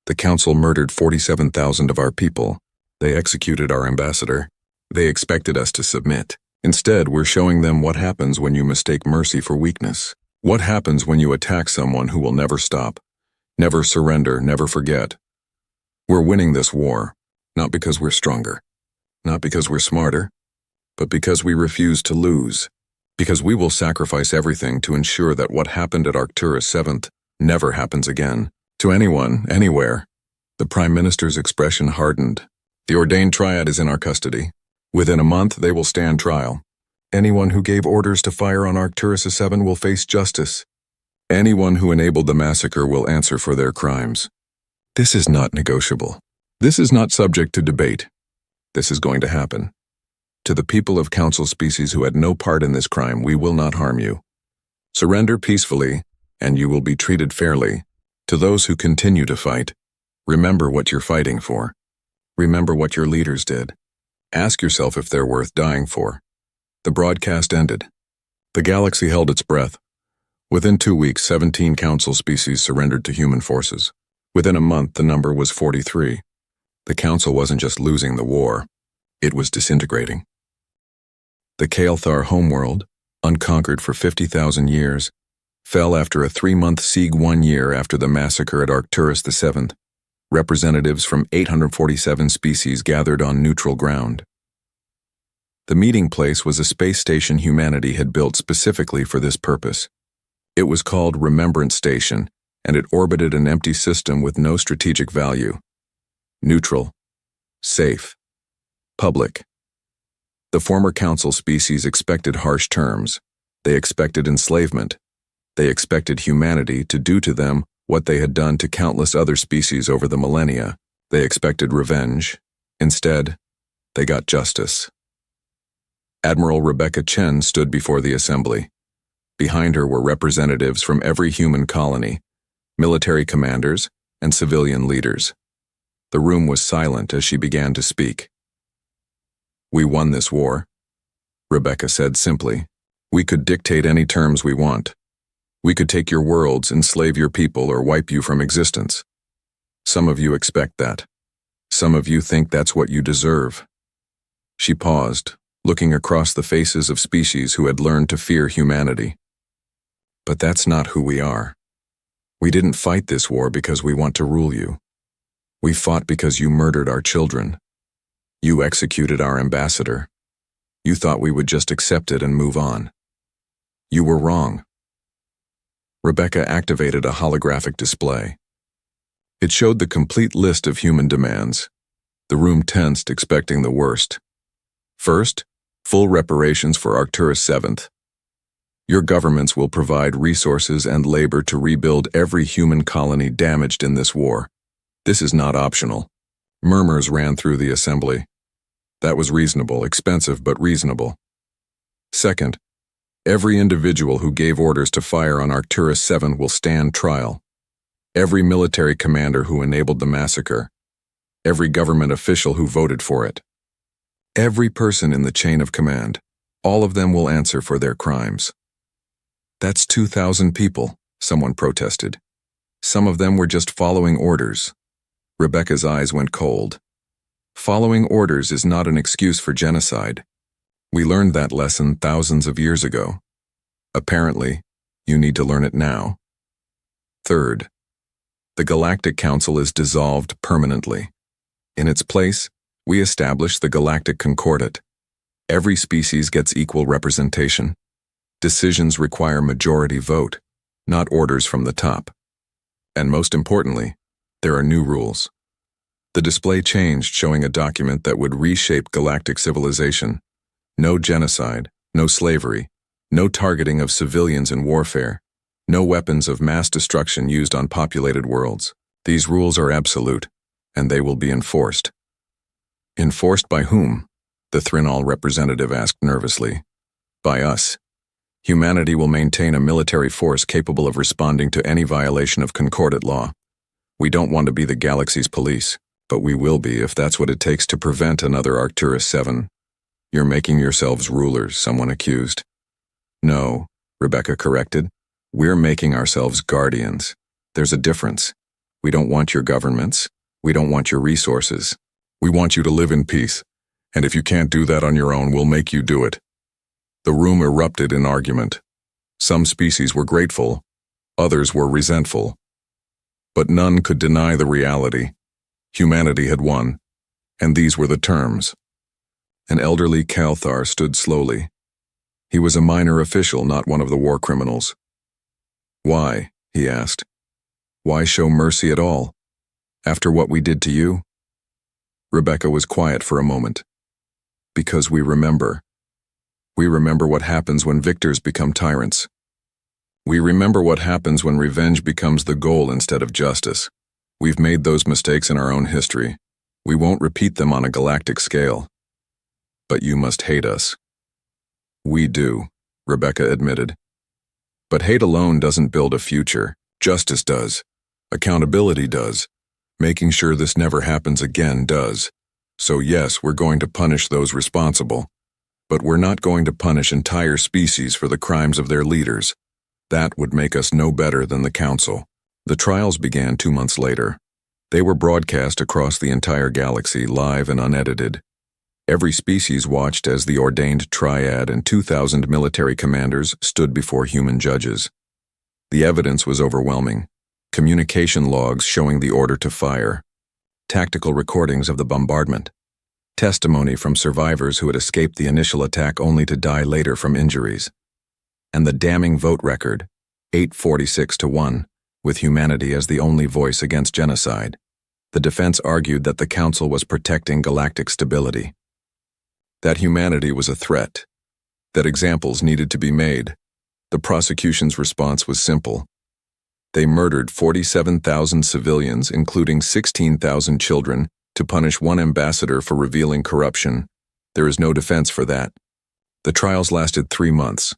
The Council murdered 47,000 of our people. They executed our ambassador. They expected us to submit. Instead, we're showing them what happens when you mistake mercy for weakness. What happens when you attack someone who will never stop, never surrender, never forget. We're winning this war, not because we're stronger, not because we're smarter, but because we refuse to lose. Because we will sacrifice everything to ensure that what happened at Arcturus 7th never happens again. To anyone, anywhere. The Prime Minister's expression hardened. The ordained triad is in our custody. Within a month, they will stand trial. Anyone who gave orders to fire on Arcturus 7 will face justice. Anyone who enabled the massacre will answer for their crimes. This is not negotiable. This is not subject to debate. This is going to happen. To the people of Council species who had no part in this crime, we will not harm you. Surrender peacefully, and you will be treated fairly. To those who continue to fight, remember what you're fighting for. Remember what your leaders did. Ask yourself if they're worth dying for. The broadcast ended. The galaxy held its breath. Within 2 weeks, 17 Council species surrendered to human forces. Within a month, the number was 43. The Council wasn't just losing the war, it was disintegrating. The Kael'thar homeworld, unconquered for 50,000 years, fell after a 3-month siege 1 year after the massacre at Arcturus 7. Representatives from 847 species gathered on neutral ground. The meeting place was a space station humanity had built specifically for this purpose. It was called Remembrance Station, and it orbited an empty system with no strategic value. Neutral, safe, public. The former Council species expected harsh terms. They expected enslavement. They expected humanity to do to them what they had done to countless other species over the millennia. They expected revenge. Instead, they got justice. Admiral Rebecca Chen stood before the assembly. Behind her were representatives from every human colony, military commanders, and civilian leaders. The room was silent as she began to speak. We won this war, Rebecca said simply. We could dictate any terms we want. We could take your worlds, enslave your people, or wipe you from existence. Some of you expect that. Some of you think that's what you deserve. She paused, looking across the faces of species who had learned to fear humanity. But that's not who we are. We didn't fight this war because we want to rule you. We fought because you murdered our children. You executed our ambassador. You thought we would just accept it and move on. You were wrong. Rebecca activated a holographic display. It showed the complete list of human demands. The room tensed, expecting the worst. First, full reparations for Arcturus 7th. Your governments will provide resources and labor to rebuild every human colony damaged in this war. This is not optional. Murmurs ran through the assembly. That was reasonable, expensive, but reasonable. Second, every individual who gave orders to fire on Arcturus 7 will stand trial. Every military commander who enabled the massacre. Every government official who voted for it. Every person in the chain of command. All of them will answer for their crimes. That's 2,000 people, someone protested. Some of them were just following orders. Rebecca's eyes went cold. Following orders is not an excuse for genocide. We learned that lesson thousands of years ago. Apparently, you need to learn it now. Third, the Galactic Council is dissolved permanently. In its place, we establish the Galactic Concordat. Every species gets equal representation. Decisions require majority vote, not orders from the top. And most importantly, there are new rules. The display changed, showing a document that would reshape galactic civilization. No genocide, no slavery, no targeting of civilians in warfare, no weapons of mass destruction used on populated worlds. These rules are absolute, and they will be enforced. Enforced by whom? The Thrinol representative asked nervously. By us. Humanity will maintain a military force capable of responding to any violation of concordate law. We don't want to be the galaxy's police, but we will be if that's what it takes to prevent another Arcturus 7. You're making yourselves rulers, someone accused. No, Rebecca corrected. We're making ourselves guardians. There's a difference. We don't want your governments. We don't want your resources. We want you to live in peace. And if you can't do that on your own, we'll make you do it. The room erupted in argument. Some species were grateful, others were resentful. But none could deny the reality. Humanity had won, and these were the terms. An elderly Kalthar stood slowly. He was a minor official, not one of the war criminals. Why? He asked. Why show mercy at all? After what we did to you? Rebecca was quiet for a moment. Because we remember. We remember what happens when victors become tyrants. We remember what happens when revenge becomes the goal instead of justice. We've made those mistakes in our own history. We won't repeat them on a galactic scale. But you must hate us. We do, Rebecca admitted. But hate alone doesn't build a future. Justice does. Accountability does. Making sure this never happens again does. So yes, we're going to punish those responsible. But we're not going to punish entire species for the crimes of their leaders. That would make us no better than the Council. The trials began 2 months later. They were broadcast across the entire galaxy, live and unedited. Every species watched as the ordained triad and 2,000 military commanders stood before human judges. The evidence was overwhelming. Communication logs showing the order to fire. Tactical recordings of the bombardment. Testimony from survivors who had escaped the initial attack only to die later from injuries. And the damning vote record, 846-1, with humanity as the only voice against genocide. The defense argued that the Council was protecting galactic stability. That humanity was a threat. That examples needed to be made. The prosecution's response was simple. They murdered 47,000 civilians, including 16,000 children, to punish one ambassador for revealing corruption. There is no defense for that. The trials lasted 3 months.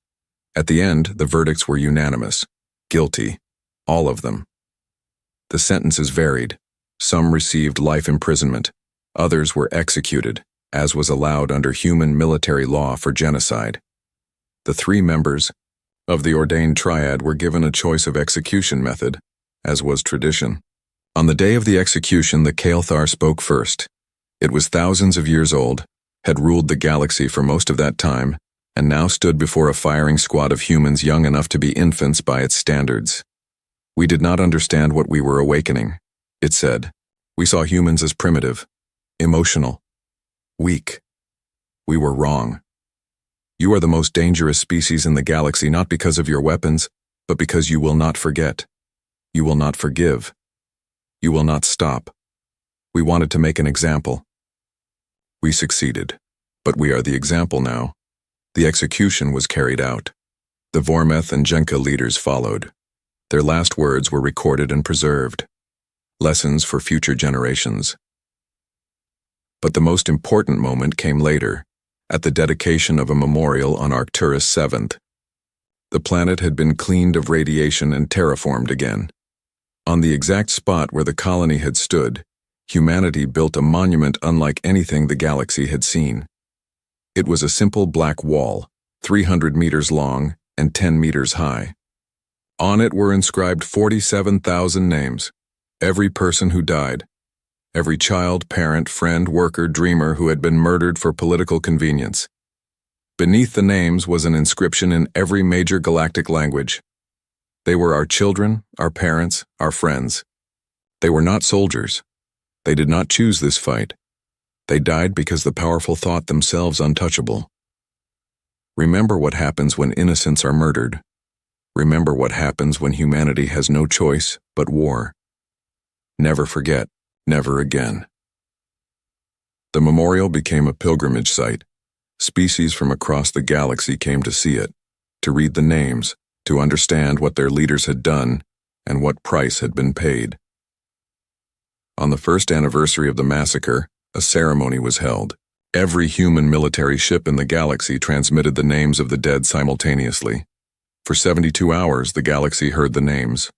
At the end, the verdicts were unanimous. Guilty. All of them. The sentences varied. Some received life imprisonment. Others were executed, as was allowed under human military law for genocide. The 3 members of the ordained triad were given a choice of execution method, as was tradition. On the day of the execution, the Kalthar spoke first. It was thousands of years old, had ruled the galaxy for most of that time, and now stood before a firing squad of humans young enough to be infants by its standards. We did not understand what we were awakening, it said. We saw humans as primitive, emotional, weak. We were wrong. You are the most dangerous species in the galaxy, not because of your weapons, but because you will not forget. You will not forgive. You will not stop. We wanted to make an example. We succeeded, but we are the example now. The execution was carried out. The Vormeth and Jenka leaders followed. Their last words were recorded and preserved. Lessons for future generations. But the most important moment came later, at the dedication of a memorial on Arcturus 7th. The planet had been cleaned of radiation and terraformed again. On the exact spot where the colony had stood, humanity built a monument unlike anything the galaxy had seen. It was a simple black wall, 300 meters long and 10 meters high. On it were inscribed 47,000 names, every person who died, every child, parent, friend, worker, dreamer who had been murdered for political convenience. Beneath the names was an inscription in every major galactic language. They were our children, our parents, our friends. They were not soldiers. They did not choose this fight. They died because the powerful thought themselves untouchable. Remember what happens when innocents are murdered. Remember what happens when humanity has no choice but war. Never forget, never again. The memorial became a pilgrimage site. Species from across the galaxy came to see it, to read the names, to understand what their leaders had done and what price had been paid. On the first anniversary of the massacre, a ceremony was held. Every human military ship in the galaxy transmitted the names of the dead simultaneously. For 72 hours, the galaxy heard the names.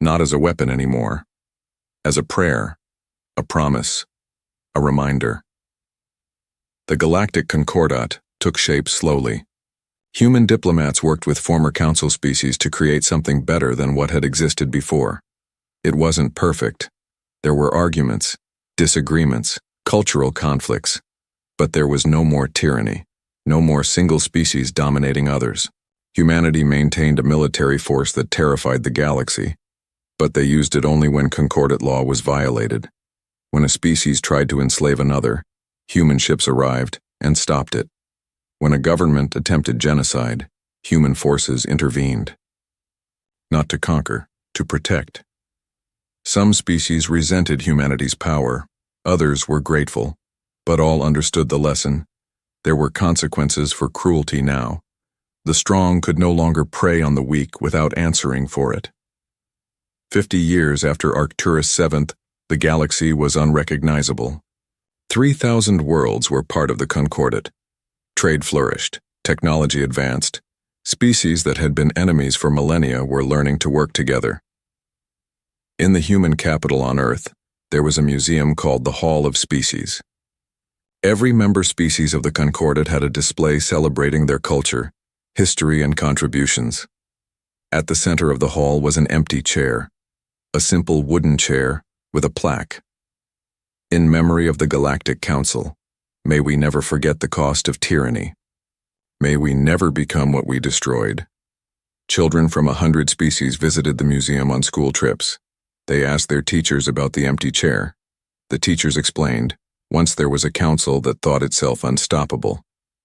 Not as a weapon anymore. As a prayer, a promise, a reminder. The Galactic Concordat took shape slowly. Human diplomats worked with former council species to create something better than what had existed before. It wasn't perfect. There were arguments, disagreements, cultural conflicts. But there was no more tyranny, no more single species dominating others. Humanity maintained a military force that terrified the galaxy, but they used it only when Concordat law was violated. When a species tried to enslave another, human ships arrived and stopped it. When a government attempted genocide, human forces intervened. Not to conquer, to protect. Some species resented humanity's power, others were grateful, but all understood the lesson. There were consequences for cruelty now. The strong could no longer prey on the weak without answering for it. 50 years after Arcturus VII, the galaxy was unrecognizable. 3,000 worlds were part of the Concordat. Trade flourished, technology advanced. Species that had been enemies for millennia were learning to work together. In the human capital on Earth, there was a museum called the Hall of Species. Every member species of the Concordat had a display celebrating their culture, history, and contributions. At the center of the hall was an empty chair, a simple wooden chair with a plaque. In memory of the Galactic Council, may we never forget the cost of tyranny. May we never become what we destroyed. Children from 100 species visited the museum on school trips. They asked their teachers about the empty chair. The teachers explained, once there was a council that thought itself unstoppable,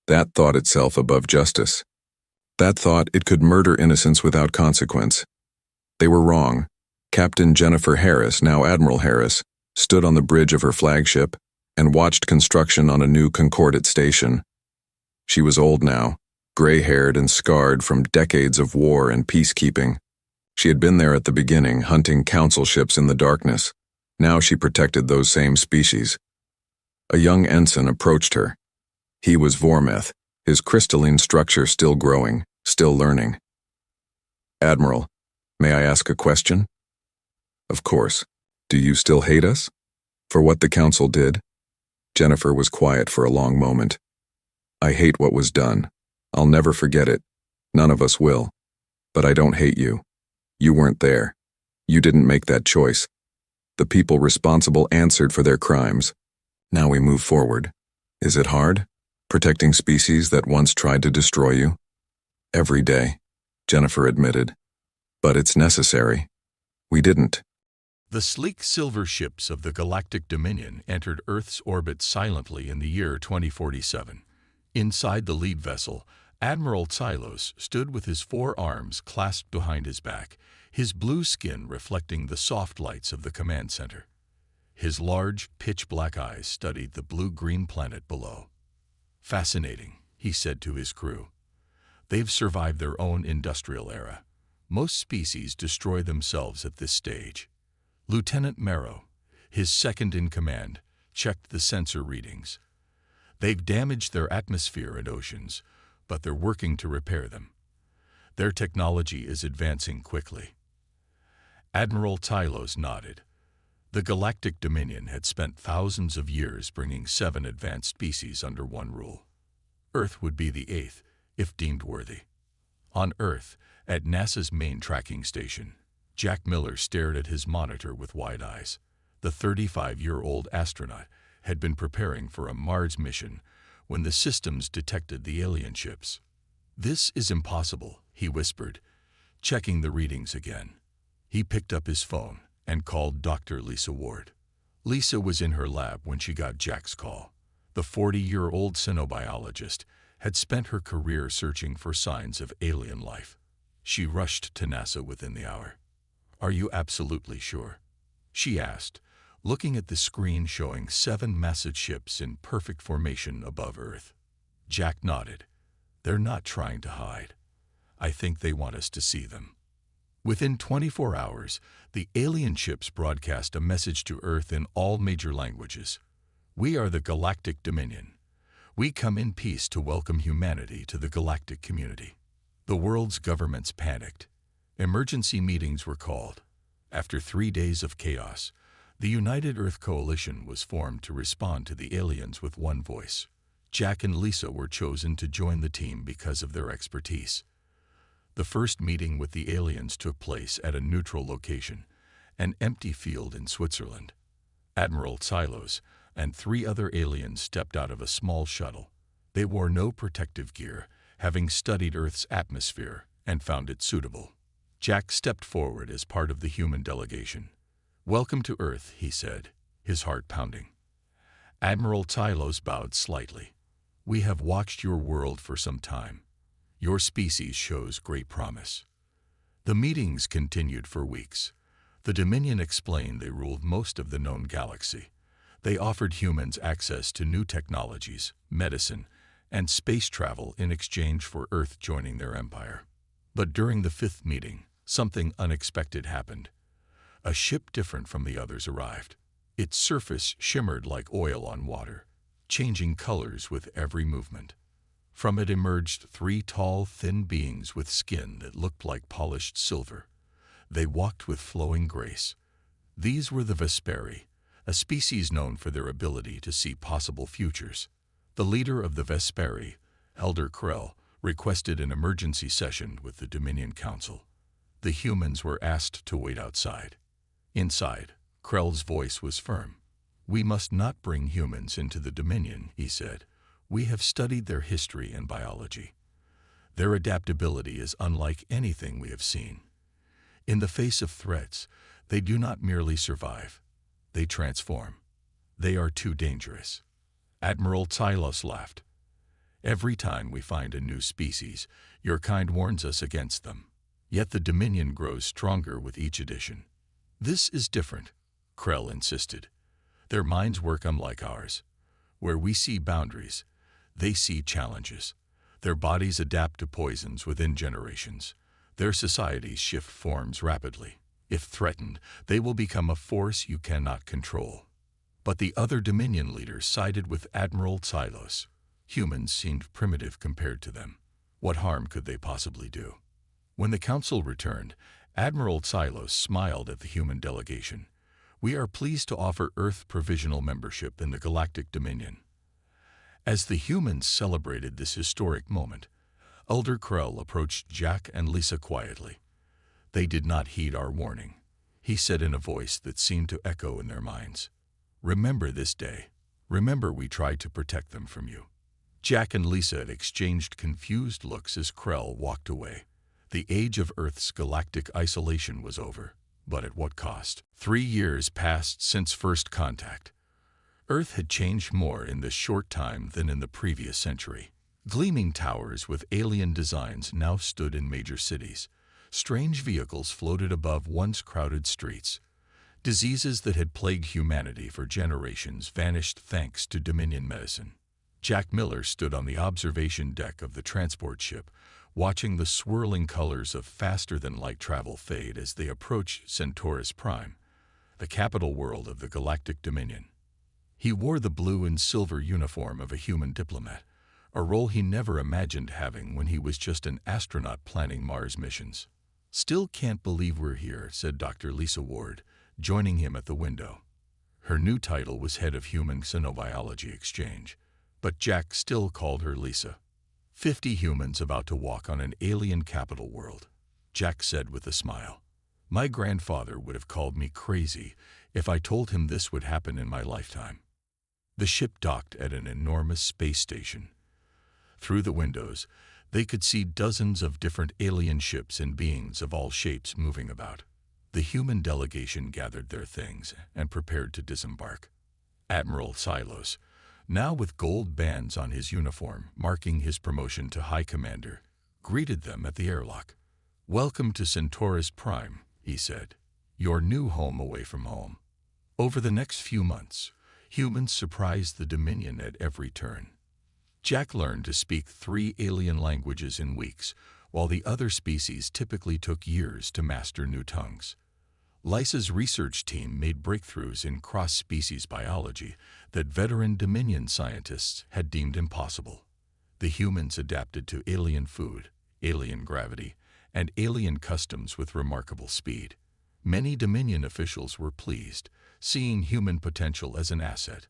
that thought itself above justice. That thought it could murder innocents without consequence. They were wrong. Captain Jennifer Harris, now Admiral Harris, stood on the bridge of her flagship and watched construction on a new Concordat station. She was old now, gray-haired and scarred from decades of war and peacekeeping. She had been there at the beginning, hunting council ships in the darkness. Now she protected those same species. A young ensign approached her. He was Vormeth, his crystalline structure still growing, still learning. Admiral, may I ask a question? Of course. Do you still hate us? For what the council did? Jennifer was quiet for a long moment. I hate what was done. I'll never forget it. None of us will. But I don't hate you. You weren't there. You didn't make that choice. The people responsible answered for their crimes. Now we move forward. Is it hard? Protecting species that once tried to destroy you? Every day, Jennifer admitted. But it's necessary. We didn't. The sleek silver ships of the Galactic Dominion entered Earth's orbit silently in the year 2047. Inside the lead vessel, Admiral Tylos stood with his 4 arms clasped behind his back, his blue skin reflecting the soft lights of the command center. His large, pitch-black eyes studied the blue-green planet below. Fascinating, he said to his crew. They've survived their own industrial era. Most species destroy themselves at this stage. Lieutenant Marrow, his second in command, checked the sensor readings. They've damaged their atmosphere and oceans, but they're working to repair them. Their technology is advancing quickly. Admiral Tylos nodded. The Galactic Dominion had spent thousands of years bringing 7 advanced species under one rule. Earth would be the 8th, if deemed worthy. On Earth, at NASA's main tracking station, Jack Miller stared at his monitor with wide eyes. The 35-year-old astronaut had been preparing for a Mars mission when the systems detected the alien ships. "This is impossible," he whispered, checking the readings again. He picked up his phone and called Dr. Lisa Ward. Lisa was in her lab when she got Jack's call. The 40-year-old xenobiologist had spent her career searching for signs of alien life. She rushed to NASA within the hour. "Are you absolutely sure?" she asked, looking at the screen showing 7 massive ships in perfect formation above Earth. Jack nodded. "They're not trying to hide. I think they want us to see them." Within 24 hours, the alien ships broadcast a message to Earth in all major languages. "We are the Galactic Dominion. We come in peace to welcome humanity to the galactic community." The world's governments panicked. Emergency meetings were called. After 3 days of chaos, the United Earth Coalition was formed to respond to the aliens with one voice. Jack and Lisa were chosen to join the team because of their expertise. The first meeting with the aliens took place at a neutral location, an empty field in Switzerland. Admiral Silos and 3 other aliens stepped out of a small shuttle. They wore no protective gear, having studied Earth's atmosphere and found it suitable. Jack stepped forward as part of the human delegation. "Welcome to Earth," he said, his heart pounding. Admiral Silos bowed slightly. "We have watched your world for some time. Your species shows great promise." The meetings continued for weeks. The Dominion explained they ruled most of the known galaxy. They offered humans access to new technologies, medicine, and space travel in exchange for Earth joining their empire. But during the 5th meeting, something unexpected happened. A ship different from the others arrived. Its surface shimmered like oil on water, changing colors with every movement. From it emerged 3 tall, thin beings with skin that looked like polished silver. They walked with flowing grace. These were the Vesperi, a species known for their ability to see possible futures. The leader of the Vesperi, Elder Krell, requested an emergency session with the Dominion Council. The humans were asked to wait outside. Inside, Krell's voice was firm. "We must not bring humans into the Dominion," he said. "We have studied their history and biology. Their adaptability is unlike anything we have seen. In the face of threats, they do not merely survive. They transform. They are too dangerous." Admiral Silos laughed. "Every time we find a new species, your kind warns us against them. Yet the Dominion grows stronger with each edition." "This is different," Krell insisted. "Their minds work unlike ours. Where we see boundaries, they see challenges. Their bodies adapt to poisons within generations. Their societies shift forms rapidly. If threatened, they will become a force you cannot control." But the other Dominion leaders sided with Admiral Silos. Humans seemed primitive compared to them. What harm could they possibly do? When the council returned, Admiral Silos smiled at the human delegation. "We are pleased to offer Earth provisional membership in the Galactic Dominion." As the humans celebrated this historic moment, Elder Krell approached Jack and Lisa quietly. "They did not heed our warning," he said in a voice that seemed to echo in their minds. "Remember this day. Remember we tried to protect them from you." Jack and Lisa had exchanged confused looks as Krell walked away. The age of Earth's galactic isolation was over, but at what cost? 3 years passed since first contact. Earth had changed more in this short time than in the previous century. Gleaming towers with alien designs now stood in major cities. Strange vehicles floated above once crowded streets. Diseases that had plagued humanity for generations vanished thanks to Dominion medicine. Jack Miller stood on the observation deck of the transport ship, watching the swirling colors of faster-than-light travel fade as they approached Centaurus Prime, the capital world of the Galactic Dominion. He wore the blue and silver uniform of a human diplomat, a role he never imagined having when he was just an astronaut planning Mars missions. "Still can't believe we're here," said Dr. Lisa Ward, joining him at the window. Her new title was Head of Human Xenobiology Exchange, but Jack still called her Lisa. 50 humans about to walk on an alien capital world, Jack said with a smile. "My grandfather would have called me crazy if I told him this would happen in my lifetime." The ship docked at an enormous space station. Through the windows, they could see dozens of different alien ships and beings of all shapes moving about. The human delegation gathered their things and prepared to disembark. Admiral Silos, now with gold bands on his uniform marking his promotion to High Commander, greeted them at the airlock. "Welcome to Centaurus Prime," he said, "your new home away from home." Over the next few months, humans surprised the Dominion at every turn. Jack learned to speak 3 alien languages in weeks, while the other species typically took years to master new tongues. Lisa's research team made breakthroughs in cross-species biology that veteran Dominion scientists had deemed impossible. The humans adapted to alien food, alien gravity, and alien customs with remarkable speed. Many Dominion officials were pleased, seeing human potential as an asset.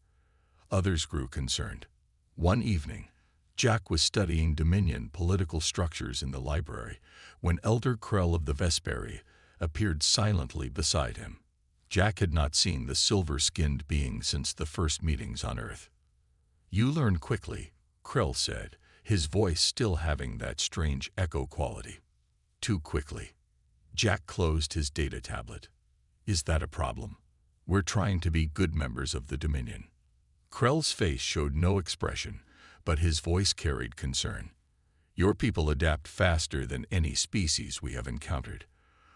Others grew concerned. One evening, Jack was studying Dominion political structures in the library when Elder Krell of the Vesperi appeared silently beside him. Jack had not seen the silver-skinned being since the first meetings on Earth. "You learn quickly," Krell said, his voice still having that strange echo quality. "Too quickly." Jack closed his data tablet. "Is that a problem? We're trying to be good members of the Dominion." Krell's face showed no expression, but his voice carried concern. "Your people adapt faster than any species we have encountered.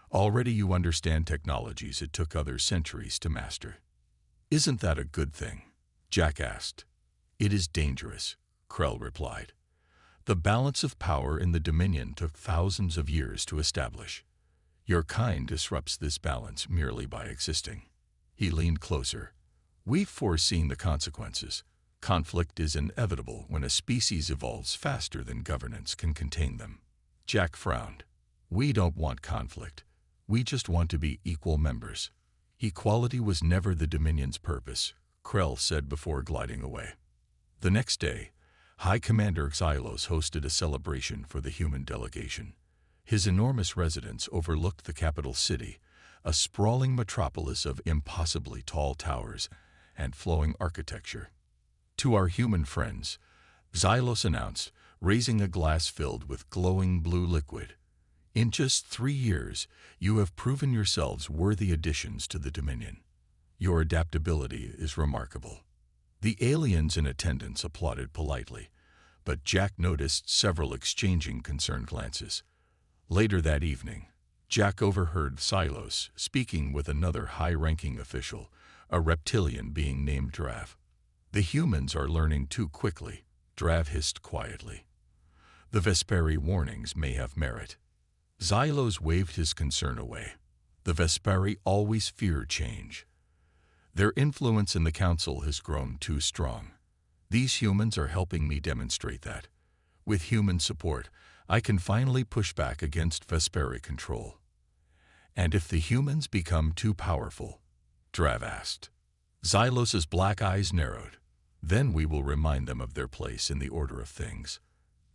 Already you understand technologies it took others centuries to master." "Isn't that a good thing?" Jack asked. "It is dangerous," Krell replied. "The balance of power in the Dominion took thousands of years to establish. Your kind disrupts this balance merely by existing." He leaned closer. "We've foreseen the consequences. Conflict is inevitable when a species evolves faster than governance can contain them." Jack frowned. "We don't want conflict. We just want to be equal members." "Equality was never the Dominion's purpose," Krell said before gliding away. The next day, High Commander Xylos hosted a celebration for the human delegation. His enormous residence overlooked the capital city, a sprawling metropolis of impossibly tall towers and flowing architecture. "To our human friends," Xylos announced, raising a glass filled with glowing blue liquid, "in just 3 years, you have proven yourselves worthy additions to the Dominion. Your adaptability is remarkable." The aliens in attendance applauded politely, but Jack noticed several exchanging concerned glances. Later that evening, Jack overheard Xylos speaking with another high-ranking official, a reptilian being named Drav. "The humans are learning too quickly," Drav hissed quietly. "The Vesperi warnings may have merit." Xylos waved his concern away. "The Vesperi always fear change. Their influence in the Council has grown too strong. These humans are helping me demonstrate that. With human support, I can finally push back against Vesperi control." "And if the humans become too powerful?" Drav asked. Xylos's black eyes narrowed. "Then we will remind them of their place in the order of things."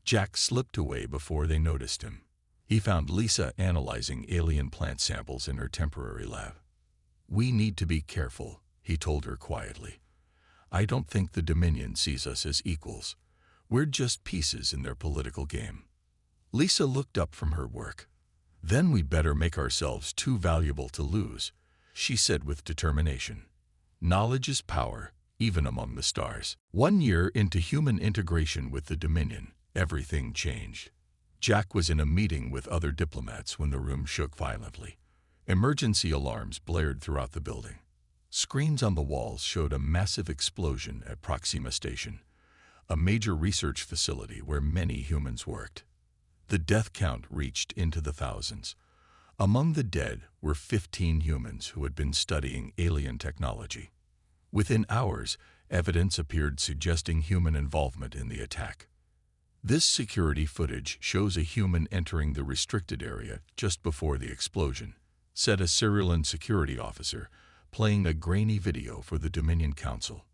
Jack slipped away before they noticed him. He found Lisa analyzing alien plant samples in her temporary lab. "We need to be careful," he told her quietly. "I don't think the Dominion sees us as equals. We're just pieces in their political game." Lisa looked up from her work. "Then we'd better make ourselves too valuable to lose," she said with determination. "Knowledge is power, even among the stars." 1 year into human integration with the Dominion, everything changed. Jack was in a meeting with other diplomats when the room shook violently. Emergency alarms blared throughout the building. Screens on the walls showed a massive explosion at Proxima Station, a major research facility where many humans worked. The death count reached into the thousands. Among the dead were 15 humans who had been studying alien technology. Within hours, evidence appeared suggesting human involvement in the attack. This security footage shows a human entering the restricted area just before the explosion, said a Cyrillian security officer, playing a grainy video for the Dominion Council.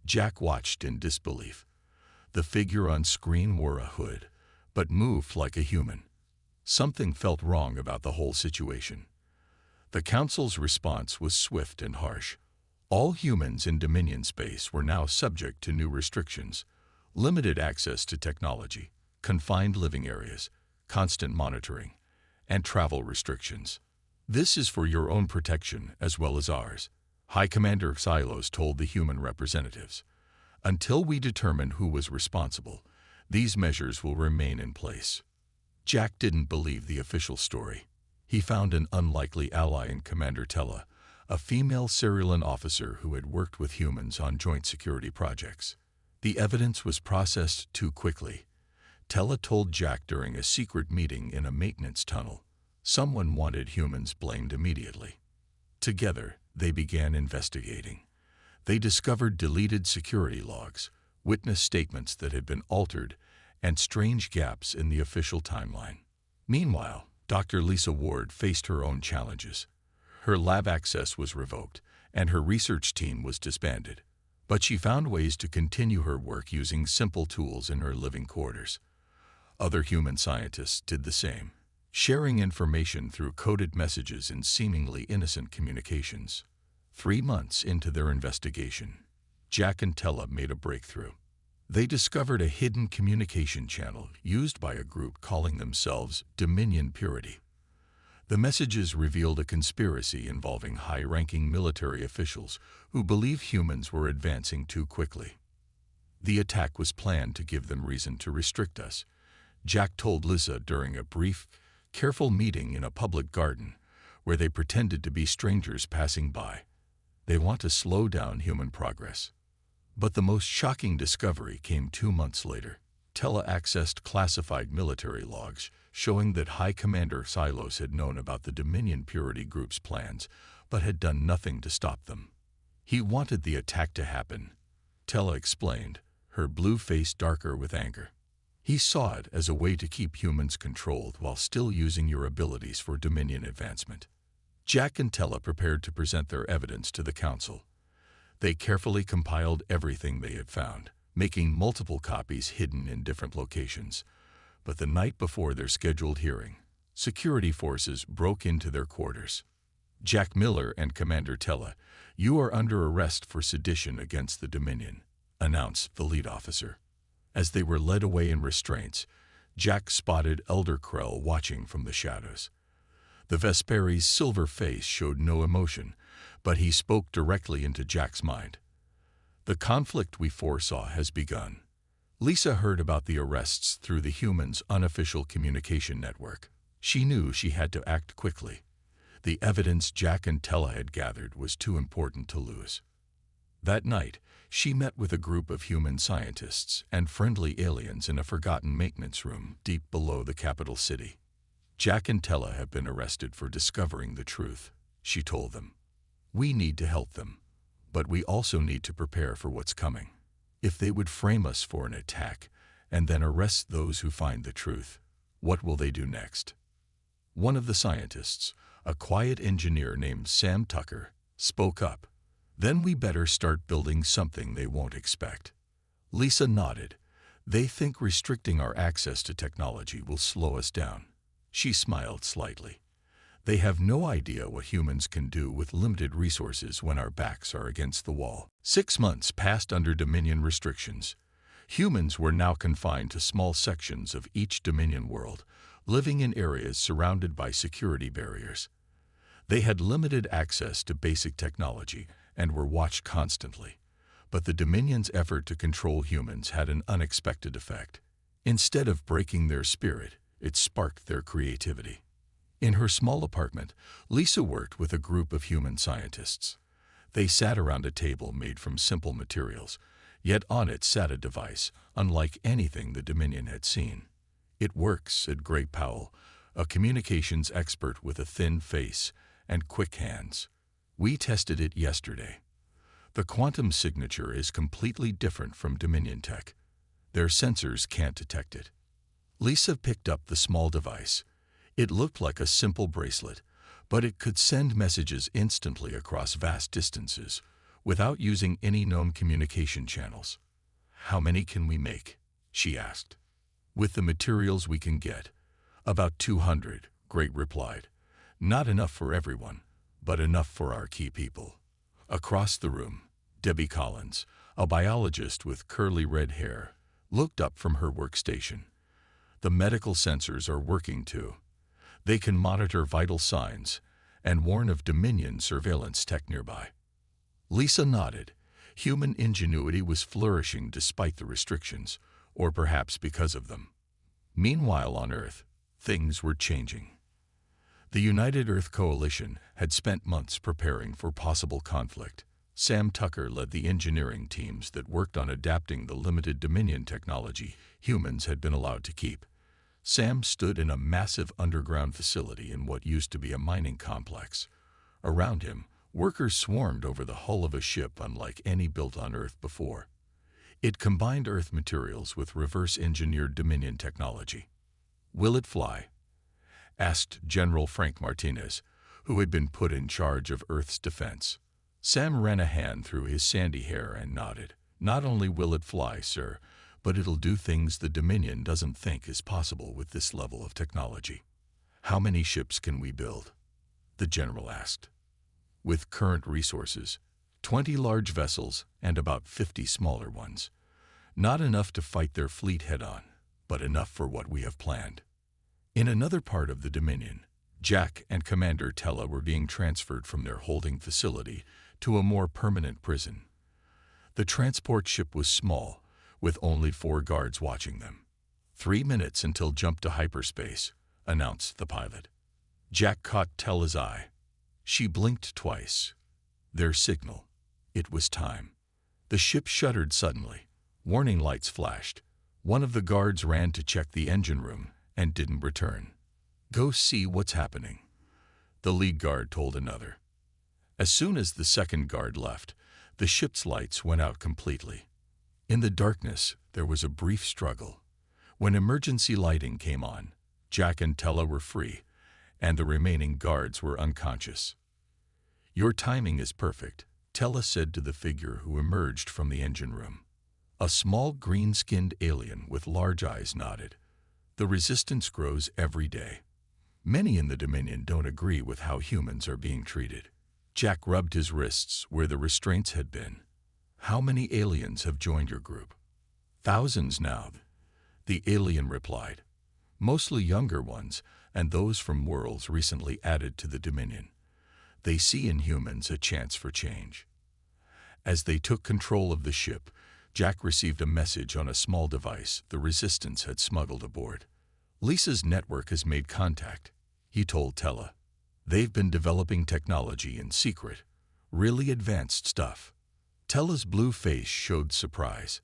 Jack watched in disbelief. The figure on screen wore a hood, but moved like a human. Something felt wrong about the whole situation. The Council's response was swift and harsh. All humans in Dominion space were now subject to new restrictions: limited access to technology, confined living areas, constant monitoring, and travel restrictions. "This is for your own protection as well as ours," High Commander Xylos told the human representatives. "Until we determine who was responsible, these measures will remain in place." Jack didn't believe the official story. He found an unlikely ally in Commander Tella, a female Cerulean officer who had worked with humans on joint security projects. The evidence was processed too quickly. Tella told Jack during a secret meeting in a maintenance tunnel. Someone wanted humans blamed immediately. Together, they began investigating. They discovered deleted security logs, witness statements that had been altered, and strange gaps in the official timeline. Meanwhile, Dr. Lisa Ward faced her own challenges. Her lab access was revoked, and her research team was disbanded. But she found ways to continue her work using simple tools in her living quarters. Other human scientists did the same, sharing information through coded messages in seemingly innocent communications. 3 months into their investigation, Jack and Tella made a breakthrough. They discovered a hidden communication channel used by a group calling themselves Dominion Purity. The messages revealed a conspiracy involving high-ranking military officials who believed humans were advancing too quickly. The attack was planned to give them reason to restrict us, Jack told Lisa during a brief, careful meeting in a public garden where they pretended to be strangers passing by. They want to slow down human progress. But the most shocking discovery came 2 months later. Tella accessed classified military logs showing that High Commander Silos had known about the Dominion Purity Group's plans, but had done nothing to stop them. He wanted the attack to happen, Tella explained, her blue face darker with anger. He saw it as a way to keep humans controlled while still using your abilities for Dominion advancement. Jack and Tella prepared to present their evidence to the Council. They carefully compiled everything they had found, making multiple copies hidden in different locations. But the night before their scheduled hearing, security forces broke into their quarters. Jack Miller and Commander Tella, "You are under arrest for sedition against the Dominion," announced the lead officer. As they were led away in restraints, Jack spotted Elder Krell watching from the shadows. The Vesperi's silver face showed no emotion, but he spoke directly into Jack's mind. "The conflict we foresaw has begun." Lisa heard about the arrests through the humans' unofficial communication network. She knew she had to act quickly. The evidence Jack and Tella had gathered was too important to lose. That night, she met with a group of human scientists and friendly aliens in a forgotten maintenance room deep below the capital city. "Jack and Tella have been arrested for discovering the truth," she told them. "We need to help them, but we also need to prepare for what's coming. If they would frame us for an attack and then arrest those who find the truth, what will they do next?" One of the scientists, a quiet engineer named Sam Tucker, spoke up. "Then we better start building something they won't expect." Lisa nodded. "They think restricting our access to technology will slow us down." She smiled slightly. "They have no idea what humans can do with limited resources when our backs are against the wall." 6 months passed under Dominion restrictions. Humans were now confined to small sections of each Dominion world, living in areas surrounded by security barriers. They had limited access to basic technology and were watched constantly. But the Dominion's effort to control humans had an unexpected effect. Instead of breaking their spirit, it sparked their creativity. In her small apartment, Lisa worked with a group of human scientists. They sat around a table made from simple materials, yet on it sat a device unlike anything the Dominion had seen. "It works," said Gray Powell, a communications expert with a thin face and quick hands. "We tested it yesterday. The quantum signature is completely different from Dominion tech. Their sensors can't detect it." Lisa picked up the small device. It looked like a simple bracelet, but it could send messages instantly across vast distances without using any known communication channels. "How many can we make?" she asked. "With the materials we can get, about 200, Gray replied. "Not enough for everyone, but enough for our key people." Across the room, Debbie Collins, a biologist with curly red hair, looked up from her workstation. "The medical sensors are working too. They can monitor vital signs and warn of Dominion surveillance tech nearby." Lisa nodded. Human ingenuity was flourishing despite the restrictions, or perhaps because of them. Meanwhile on Earth, Things were changing. The United Earth Coalition had spent months preparing for possible conflict. Sam Tucker led the engineering teams that worked on adapting the limited Dominion technology humans had been allowed to keep. Sam stood in a massive underground facility in what used to be a mining complex. Around him, workers swarmed over the hull of a ship unlike any built on Earth before. It combined Earth materials with reverse-engineered Dominion technology. "Will it fly?" asked General Frank Martinez, who had been put in charge of Earth's defense. Sam ran a hand through his sandy hair and nodded. "Not only will it fly, sir, but it'll do things the Dominion doesn't think is possible with this level of technology." "How many ships can we build?" the general asked. "With current resources, 20 large vessels and about 50 smaller ones. Not enough to fight their fleet head-on, but enough for what we have planned." In another part of the Dominion, Jack and Commander Tella were being transferred from their holding facility to a more permanent prison. The transport ship was small, with only 4 guards watching them. 3 minutes until jump to hyperspace," announced the pilot. Jack caught Tella's eye. She blinked twice. Their signal. It was time. The ship shuddered suddenly. Warning lights flashed. One of the guards ran to check the engine room and didn't return. "Go see what's happening," the lead guard told another. As soon as the second guard left, the ship's lights went out completely. In the darkness, there was a brief struggle. When emergency lighting came on, Jack and Tella were free, and the remaining guards were unconscious. "Your timing is perfect," Tella said to the figure who emerged from the engine room. A small green-skinned alien with large eyes nodded. "The resistance grows every day. Many in the Dominion don't agree with how humans are being treated." Jack rubbed his wrists where the restraints had been. "How many aliens have joined your group?" "Thousands now," the alien replied. "Mostly younger ones, and those from worlds recently added to the Dominion. They see in humans a chance for change." As they took control of the ship, Jack received a message on a small device the Resistance had smuggled aboard. "Lisa's network has made contact," he told Tella. "They've been developing technology in secret, really advanced stuff." Tella's blue face showed surprise.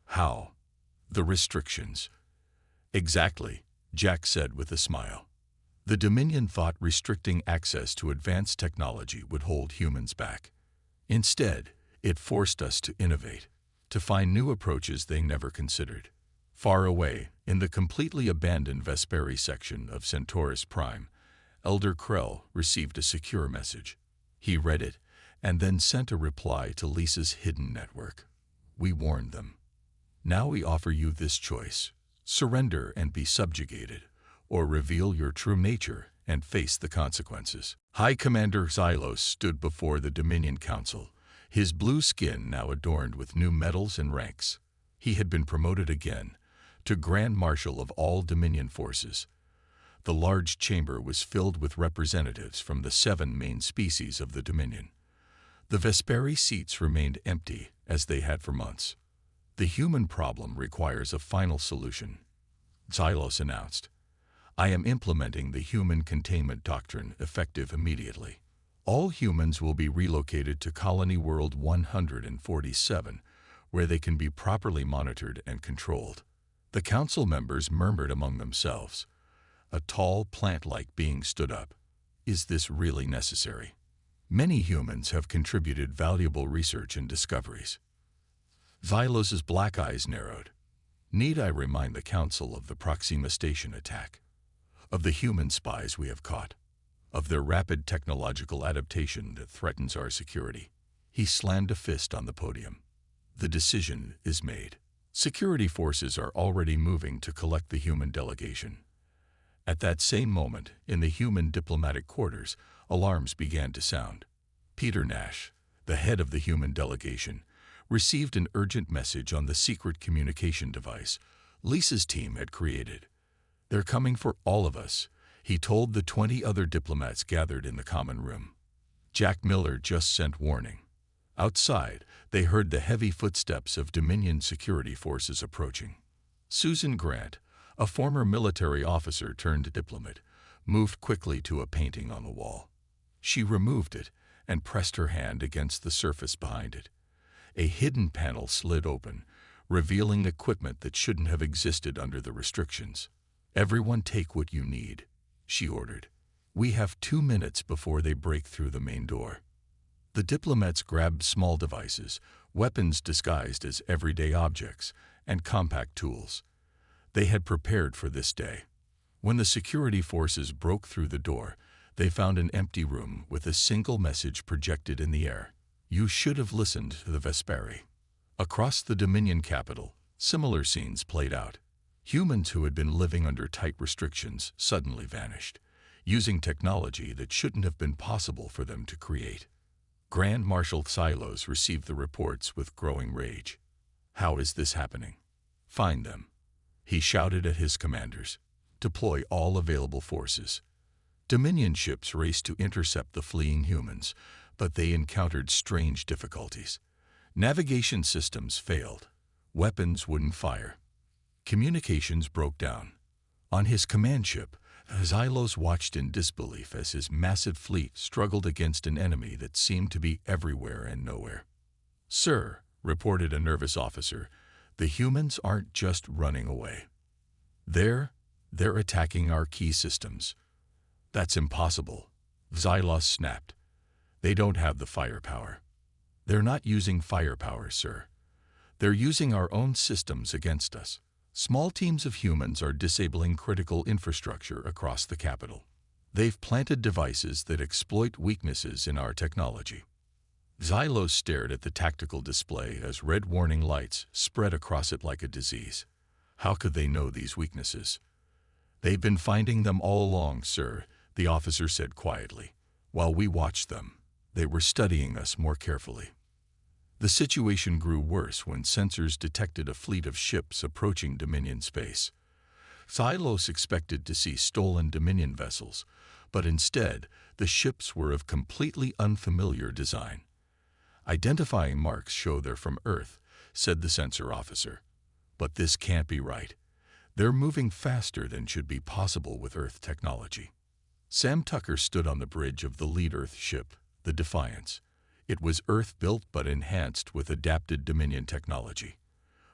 "How?" "The restrictions." "Exactly," Jack said with a smile. "The Dominion thought restricting access to advanced technology would hold humans back. Instead, it forced us to innovate, to find new approaches they never considered." Far away, in the completely abandoned Vesperi section of Centaurus Prime, Elder Krell received a secure message. He read it, and then sent a reply to Lisa's hidden network. "We warned them. Now we offer you this choice: surrender and be subjugated, or reveal your true nature and face the consequences." High Commander Xylos stood before the Dominion Council, his blue skin now adorned with new medals and ranks. He had been promoted again to Grand Marshal of all Dominion forces. The large chamber was filled with representatives from the 7 main species of the Dominion. The Vesperi seats remained empty, as they had for months. "The human problem requires a final solution," Xylos announced. "I am implementing the Human Containment Doctrine effective immediately. All humans will be relocated to Colony World 147, where they can be properly monitored and controlled." The council members murmured among themselves. A tall, plant-like being stood up. "Is this really necessary? Many humans have contributed valuable research and discoveries." Xylos's black eyes narrowed. "Need I remind the council of the Proxima Station attack? Of the human spies we have caught? Of their rapid technological adaptation that threatens our security?" He slammed a fist on the podium. "The decision is made. Security forces are already moving to collect the human delegation." At that same moment, in the human diplomatic quarters, alarms began to sound. Peter Nash, the head of the human delegation, received an urgent message on the secret communication device Lisa's team had created. "They're coming for all of us," he told the 20 other diplomats gathered in the common room. Jack Miller just sent warning. Outside, they heard the heavy footsteps of Dominion security forces approaching. Susan Grant, A former military officer turned diplomat moved quickly to a painting on the wall. She removed it and pressed her hand against the surface behind it. A hidden panel slid open, revealing equipment that shouldn't have existed under the restrictions. "Everyone take what you need," she ordered. "We have 2 minutes before they break through the main door." The diplomats grabbed small devices, weapons disguised as everyday objects, and compact tools. They had prepared for this day. When the security forces broke through the door, they found an empty room with a single message projected in the air. "You should have listened to the Vesperi." Across the Dominion capital, similar scenes played out. Humans who had been living under tight restrictions suddenly vanished, using technology that shouldn't have been possible for them to create. Grand Marshal Silos received the reports with growing rage. "How is this happening? Find them," he shouted at his commanders. "Deploy all available forces." Dominion ships raced to intercept the fleeing humans, but they encountered strange difficulties. Navigation systems failed. Weapons wouldn't fire. Communications broke down. On his command ship, Xylos watched in disbelief as his massive fleet struggled against an enemy that seemed to be everywhere and nowhere. "Sir," reported a nervous officer, "the humans aren't just running away. They're attacking our key systems." "That's impossible," Xylos snapped. "They don't have the firepower." "They're not using firepower, sir. They're using our own systems against us. Small teams of humans are disabling critical infrastructure across the capital. They've planted devices that exploit weaknesses in our technology." Xylos stared at the tactical display as red warning lights spread across it like a disease. How could they know these weaknesses? "They've been finding them all along, sir," the officer said quietly. "While we watched them, they were studying us more carefully." The situation grew worse when sensors detected a fleet of ships approaching Dominion space. Xylos expected to see stolen Dominion vessels, but instead, the ships were of completely unfamiliar design. "Identifying marks show they're from Earth," said the sensor officer. "But this can't be right. They're moving faster than should be possible with Earth technology." Sam Tucker stood on the bridge of the lead Earth ship, the Defiance. It was Earth-built but enhanced with adapted Dominion technology.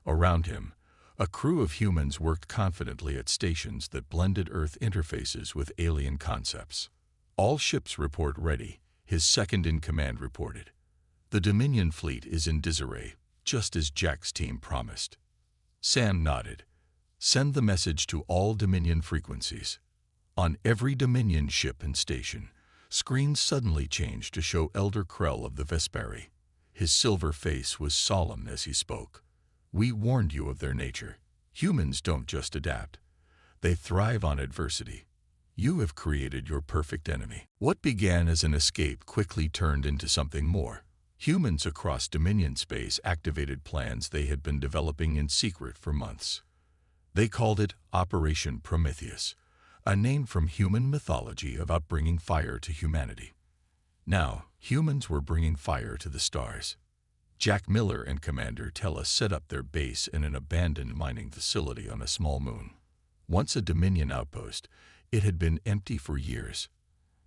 Around him, a crew of humans worked confidently at stations that blended Earth interfaces with alien concepts. "All ships report ready," his second-in-command reported. "The Dominion fleet is in disarray, just as Jack's team promised." Sam nodded. "Send the message to all Dominion frequencies." On every Dominion ship and station, screens suddenly changed to show Elder Krell of the Vesperi. His silver face was solemn as he spoke. "We warned you of their nature. Humans don't just adapt. They thrive on adversity. You have created your perfect enemy." What began as an escape quickly turned into something more. Humans across Dominion space activated plans they had been developing in secret for months. They called it Operation Prometheus, a name from human mythology about bringing fire to humanity. Now, humans were bringing fire to the stars. Jack Miller and Commander Tella set up their base in an abandoned mining facility on a small moon. Once a Dominion outpost, it had been empty for years.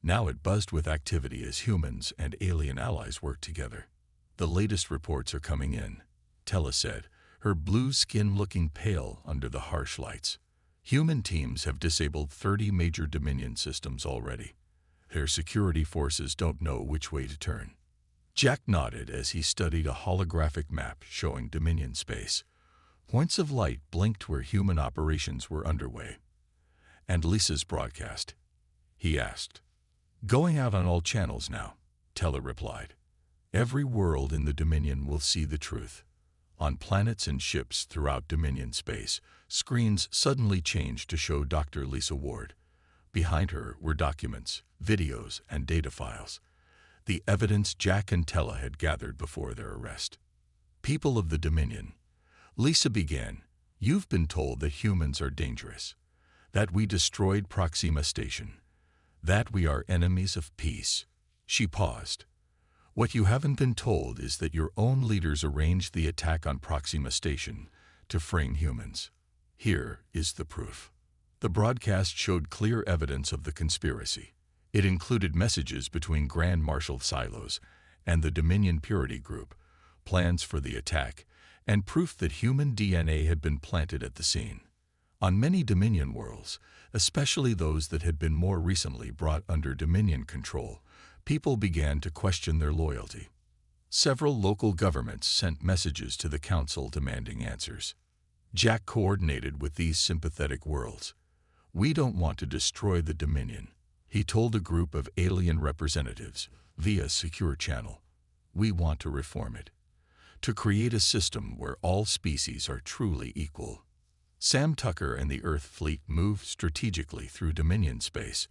Now it buzzed with activity as humans and alien allies worked together. "The latest reports are coming in," Tella said, her blue skin looking pale under the harsh lights. "Human teams have disabled 30 major Dominion systems already. Their security forces don't know which way to turn." Jack nodded as he studied a holographic map showing Dominion space. Points of light blinked where human operations were underway. "And Lisa's broadcast?" he asked. "Going out on all channels now," Tella replied. "Every world in the Dominion will see the truth." On planets and ships throughout Dominion space, screens suddenly changed to show Dr. Lisa Ward. Behind her were documents, videos, and data files. The evidence Jack and Tella had gathered before their arrest. "People of the Dominion," Lisa began, "you've been told that humans are dangerous, that we destroyed Proxima Station, that we are enemies of peace." She paused. "What you haven't been told is that your own leaders arranged the attack on Proxima Station to frame humans. Here is the proof. The broadcast showed clear evidence of the conspiracy. It included messages between Grand Marshal Silos and the Dominion Purity Group, plans for the attack, and proof that human DNA had been planted at the scene. On many Dominion worlds, especially those that had been more recently brought under Dominion control, people began to question their loyalty. Several local governments sent messages to the Council demanding answers. Jack coordinated with these sympathetic worlds. "We don't want to destroy the Dominion," he told a group of alien representatives via secure channel. "We want to reform it, to create a system where all species are truly equal." Sam Tucker and the Earth Fleet moved strategically through Dominion space.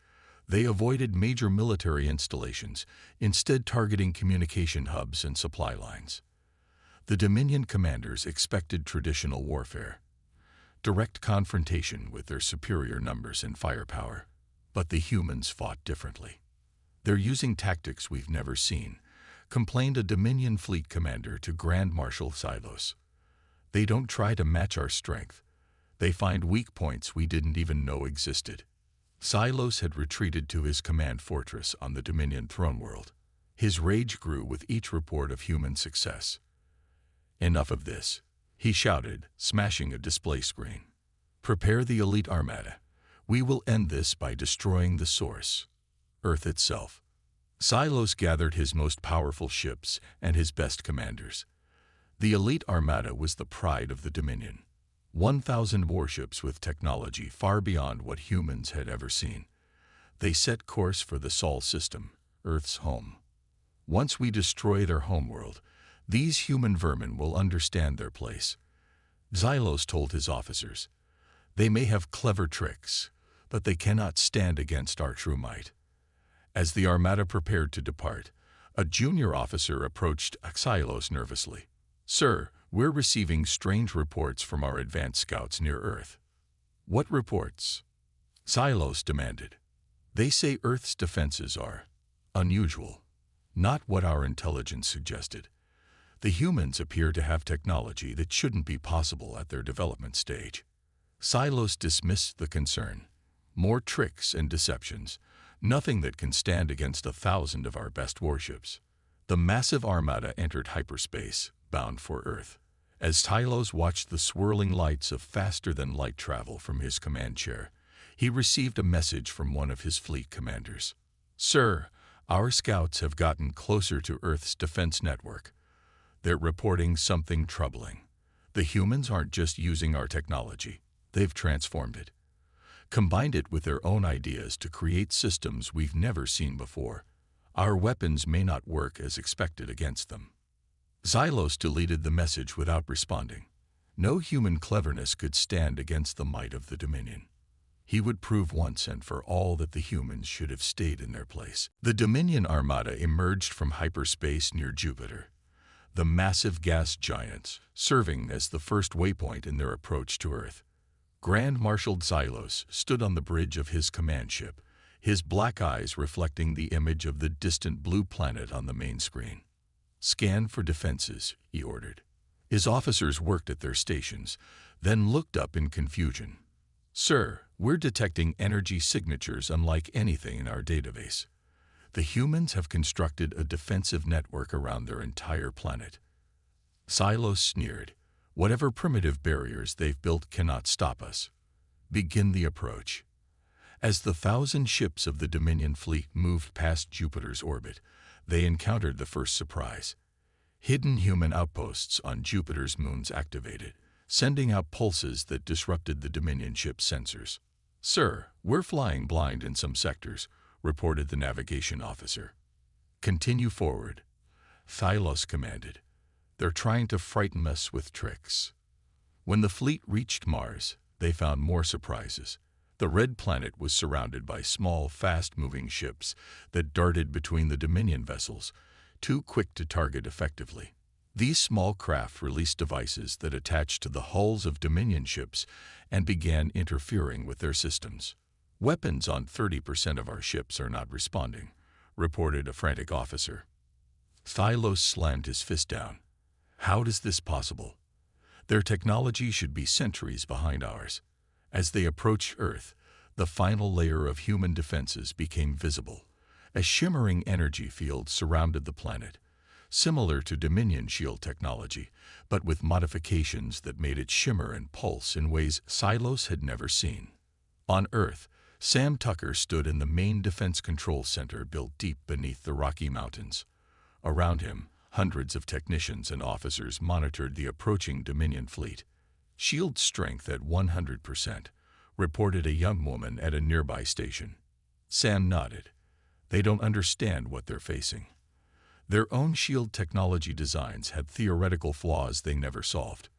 They avoided major military installations, instead targeting communication hubs and supply lines. The Dominion commanders expected traditional warfare, direct confrontation with their superior numbers and firepower. But the humans fought differently. "They're using tactics we've never seen," complained a Dominion fleet commander to Grand Marshal Silos. "They don't try to match our strength. They find weak points we didn't even know existed." Silos had retreated to his command fortress on the Dominion throne world. His rage grew with each report of human success. "Enough of this," he shouted, smashing a display screen. "Prepare the elite armada. We will end this by destroying the source, Earth itself." Silos gathered his most powerful ships and his best commanders. The elite armada was the pride of the Dominion. 1,000 warships with technology far beyond what humans had ever seen. They set course for the Sol system, Earth's home. "Once we destroy their homeworld, these human vermin will understand their place," Xylos told his officers. "They may have clever tricks, but they cannot stand against our true might." As the armada prepared to depart, a junior officer approached Xylos nervously. "Sir, we're receiving strange reports from our advanced scouts near Earth." "What reports?" Xylos demanded. "They say Earth's defenses are unusual, not what our intelligence suggested. The humans appear to have technology that shouldn't be possible at their development stage." Xylos dismissed the concern. "More tricks and deceptions, nothing that can stand against 1,000 of our best warships." The massive armada entered hyperspace, bound for Earth. As Tylos watched the swirling lights of faster-than-light travel from his command chair, he received a message from one of his fleet commanders. "Sir, our scouts have gotten closer to Earth's defense network. They're reporting something troubling. The humans aren't just using our technology, they've transformed it. Combined it with their own ideas to create systems we've never seen before. Our weapons may not work as expected against them." Xylos deleted the message without responding. No human cleverness could stand against the might of the Dominion. He would prove once and for all that the humans should have stayed in their place. The Dominion armada emerged from hyperspace near Jupiter, the massive gas giants serving as the first waypoint in their approach to Earth. Grand Marshal Xylos stood on the bridge of his command ship, his black eyes reflecting the image of the distant blue planet on the main screen. "Scan for defenses," he ordered. His officers worked at their stations, then looked up in confusion. "Sir, we're detecting energy signatures unlike anything in our database. The humans have constructed a defensive network around their entire planet." Silos sneered. "Whatever primitive barriers they've built cannot stop us. Begin the approach." As the 1,000 ships of the Dominion fleet moved past Jupiter's orbit, they encountered the first surprise. Hidden human outposts on Jupiter's moons activated, sending out pulses that disrupted the Dominion ship's sensors. "Sir, we're flying blind in some sectors," reported the navigation officer. "Continue forward," Thylos commanded. "They're trying to frighten us with tricks." When the fleet reached Mars, they found more surprises. The red planet was surrounded by small, fast-moving ships that darted between the Dominion vessels, too quick to target effectively. These small craft released devices that attached to the hulls of Dominion ships and began interfering with their systems. "Weapons on 30% of our ships are not responding," reported a frantic officer. Thylos slammed his fist down. "How is this possible? Their technology should be centuries behind ours. As they approached Earth, the final layer of human defenses became visible. A shimmering energy field surrounded the planet, similar to Dominion shield technology, but with modifications that made it shimmer and pulse in ways Silos had never seen. On Earth, Sam Tucker stood in the main defense control center built deep beneath the Rocky Mountains. Around him, hundreds of technicians and officers monitored the approaching Dominion fleet. Shield strength at 100%, reported a young woman at a nearby station. Sam nodded. They don't understand what they're facing. Their own shield technology designs had theoretical flaws they never solved.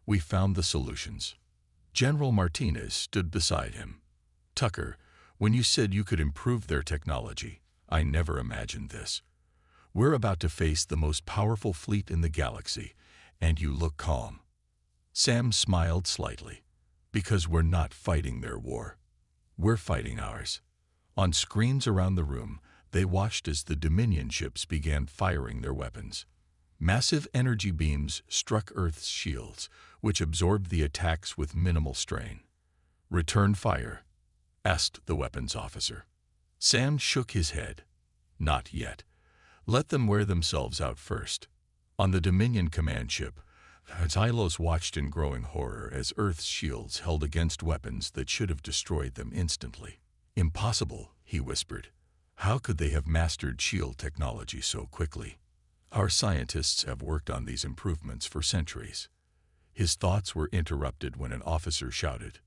We found the solutions. General Martinez stood beside him. Tucker, when you said you could improve their technology, I never imagined this. We're about to face the most powerful fleet in the galaxy, and you look calm. Sam smiled slightly. Because we're not fighting their war. We're fighting ours. On screens around the room, they watched as the Dominion ships began firing their weapons. Massive energy beams struck Earth's shields, which absorbed the attacks with minimal strain. "Return fire?" asked the weapons officer. Sam shook his head. "Not yet. Let them wear themselves out first." On the Dominion command ship, Silos watched in growing horror as Earth's shields held against weapons that should have destroyed them instantly. "Impossible," he whispered. "How could they have mastered shield technology so quickly? Our scientists have worked on these improvements for centuries." His thoughts were interrupted when an officer shouted,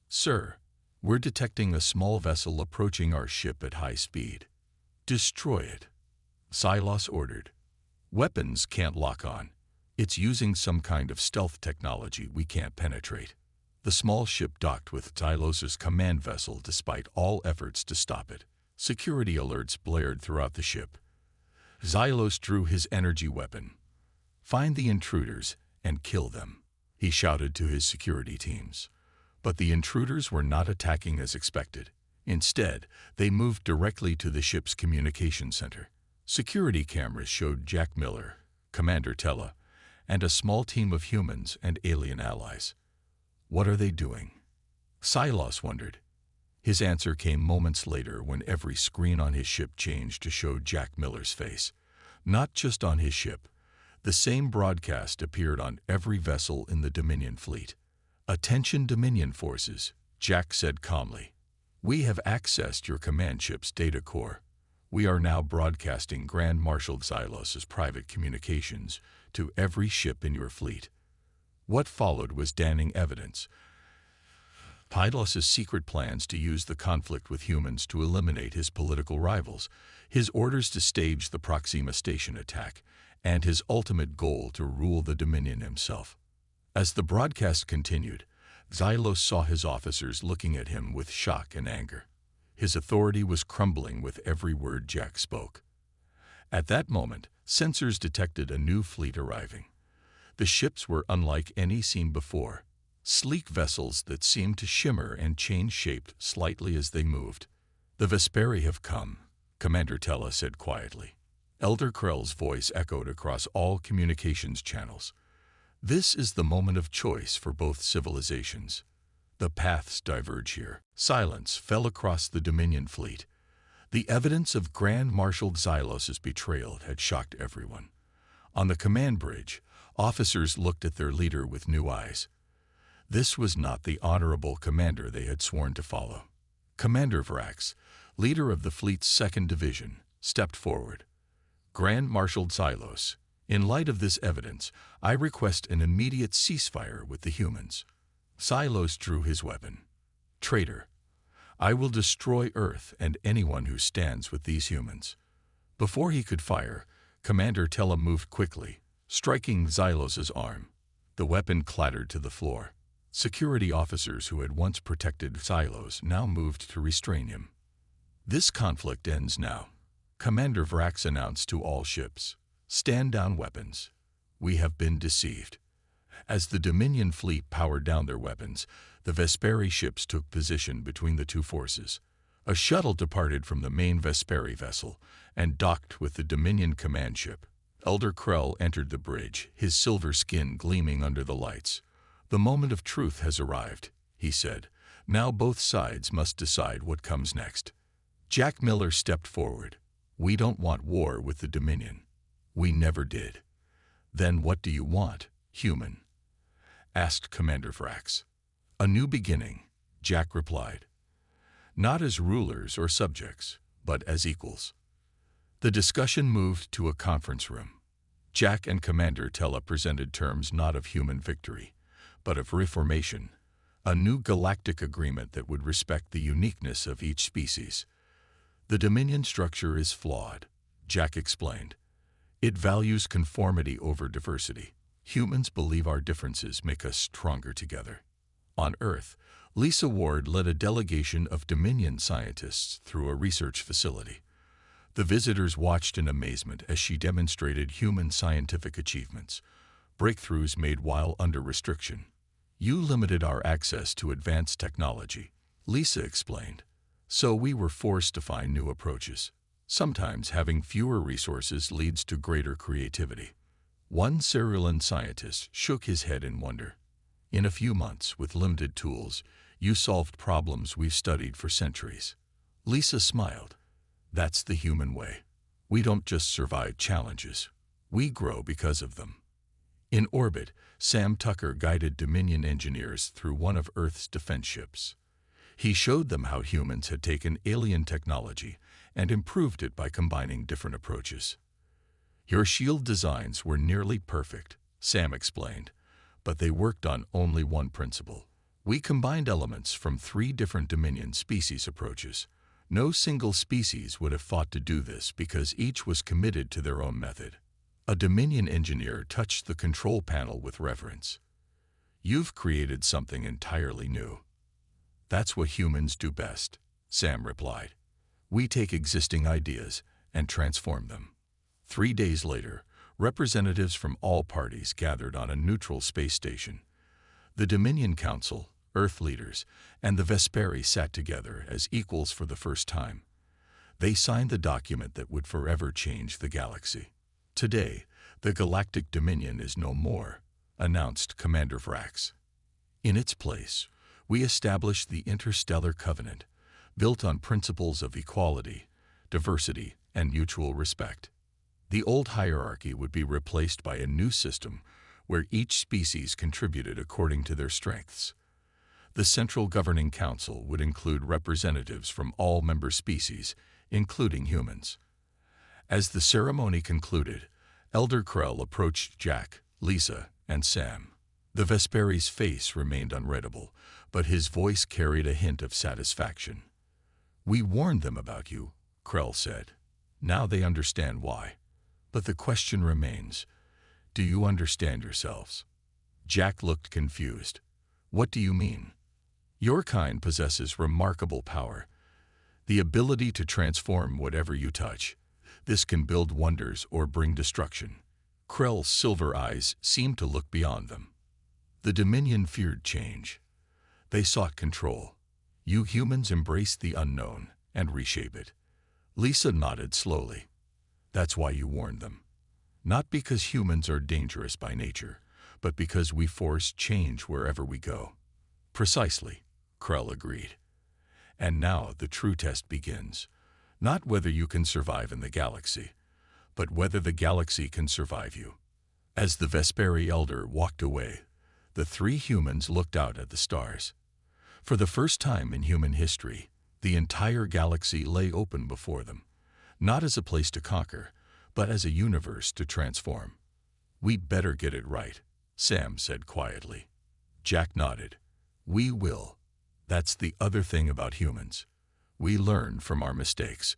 "Sir, we're detecting a small vessel approaching our ship at high speed. Destroy it." Silos ordered. "Weapons can't lock on. It's using some kind of stealth technology we can't penetrate." The small ship docked with Silos' command vessel despite all efforts to stop it. Security alerts blared throughout the ship. Silos drew his energy weapon. "Find the intruders and kill them," he shouted to his security teams. But the intruders were not attacking as expected. Instead, they moved directly to the ship's communication center. Security cameras showed Jack Miller, Commander Tella, and a small team of humans and alien allies. What are they doing? Silos wondered. His answer came moments later when every screen on his ship changed to show Jack Miller's face. Not just on his ship. The same broadcast appeared on every vessel in the Dominion fleet. "Attention Dominion forces," Jack said calmly. "We have accessed your command ship's data core. We are now broadcasting Grand Marshal Silos' private communications to every ship in your fleet." What followed was damning evidence. Silos' secret plans to use the conflict with humans to eliminate his political rivals, his orders to stage the Proxima Station attack, and his ultimate goal to rule the Dominion himself. As the broadcast continued, Silos saw his officers looking at him with shock and anger. His authority was crumbling with every word Jack spoke. At that moment, sensors detected a new fleet arriving. The ships were unlike any seen before. Sleek vessels that seemed to shimmer and change shape slightly as they moved. "The Vesperi have come," Commander Tella said quietly. Elder Krell's voice echoed across all communications channels. "This is the moment of choice for both civilizations. The paths diverge here." Silence fell across the Dominion fleet. The evidence of Grand Marshal Silos' betrayal had shocked everyone. On the command bridge, officers looked at their leader with new eyes. This was not the honorable commander they had sworn to follow. Commander Vrax, leader of the fleet's 2nd Division, stepped forward. "Grand Marshal Silos, in light of this evidence, I request an immediate ceasefire with the humans." Silos drew his weapon. "Traitor, I will destroy Earth and anyone who stands with these humans." Before he could fire, Commander Tella moved quickly, striking Silos' arm. The weapon clattered to the floor. Security officers who had once protected Silos now moved to restrain him. "This conflict ends now," Commander Vrax announced to all ships. "Stand down weapons. We have been deceived." As the Dominion fleet powered down their weapons, the Vesperi ships took position between the two forces. A shuttle departed from the main Vesperi vessel and docked with the Dominion command ship. Elder Krell entered the bridge, his silver skin gleaming under the lights. "The moment of truth has arrived," he said. "Now both sides must decide what comes next." Jack Miller stepped forward. "We don't want war with the Dominion. We never did." "Then what do you want, human?" asked Commander Vrax. "A new beginning," Jack replied. "Not as rulers or subjects, but as equals." The discussion moved to a conference room. Jack and Commander Tella presented terms not of human victory, but of reformation, a new galactic agreement that would respect the uniqueness of each species. "The Dominion structure is flawed," Jack explained. "It values conformity over diversity. Humans believe our differences make us stronger together." On Earth, Lisa Ward led a delegation of Dominion scientists through a research facility. The visitors watched in amazement as she demonstrated human scientific achievements, breakthroughs made while under restriction. "You limited our access to advanced technology," Lisa explained, "so we were forced to find new approaches. Sometimes having fewer resources leads to greater creativity." One Cerulean scientist shook his head in wonder. "In a few months, with limited tools, you solved problems we've studied for centuries." Lisa smiled. "That's the human way. We don't just survive challenges. We grow because of them." In orbit, Sam Tucker guided Dominion engineers through one of Earth's defense ships. He showed them how humans had taken alien technology and improved it by combining different approaches. "Your shield designs were nearly perfect," Sam explained, "but they worked on only one principle. We combined elements from 3 different Dominion species approaches. No single species would have fought to do this because each was committed to their own method." A Dominion engineer touched the control panel with reverence. "You've created something entirely new." "That's what humans do best," Sam replied. "We take existing ideas and transform them." 3 days later, representatives from all parties gathered on a neutral space station. The Dominion Council, Earth leaders, and the Vesperi sat together as equals for the first time. They signed the document that would forever change the galaxy. "Today, the Galactic Dominion is no more," announced Commander Vrax. "In its place, we established the Interstellar Covenant, built on principles of equality, diversity, and mutual respect. The old hierarchy would be replaced by a new system where each species contributed according to their strengths. The Central Governing Council would include representatives from all member species, including humans." As the ceremony concluded, Elder Krell approached Jack, Lisa, and Sam. The Vesperi's face remained unreadable, but his voice carried a hint of satisfaction. "We warned them about you," Krell said. "Now they understand why. But the question remains, do you understand yourselves?" Jack looked confused. "What do you mean?" "Your kind possesses remarkable power, the ability to transform whatever you touch. This can build wonders or bring destruction." Krell's silver eyes seemed to look beyond them. "The Dominion feared change. They sought control. You humans embrace the unknown and reshape it." Lisa nodded slowly. "That's why you warned them. Not because humans are dangerous by nature, but because we force change wherever we go." "Precisely," Krell agreed. "And now the true test begins. Not whether you can survive in the galaxy, but whether the galaxy can survive you." As the Vesperi Elder walked away, the 3 humans looked out at the stars. For the first time in human history, the entire galaxy lay open before them, not as a place to conquer, but as a universe to transform. "We'd better get it right," Sam said quietly. Jack nodded. "We will. That's the other thing about humans. We learn from our mistakes."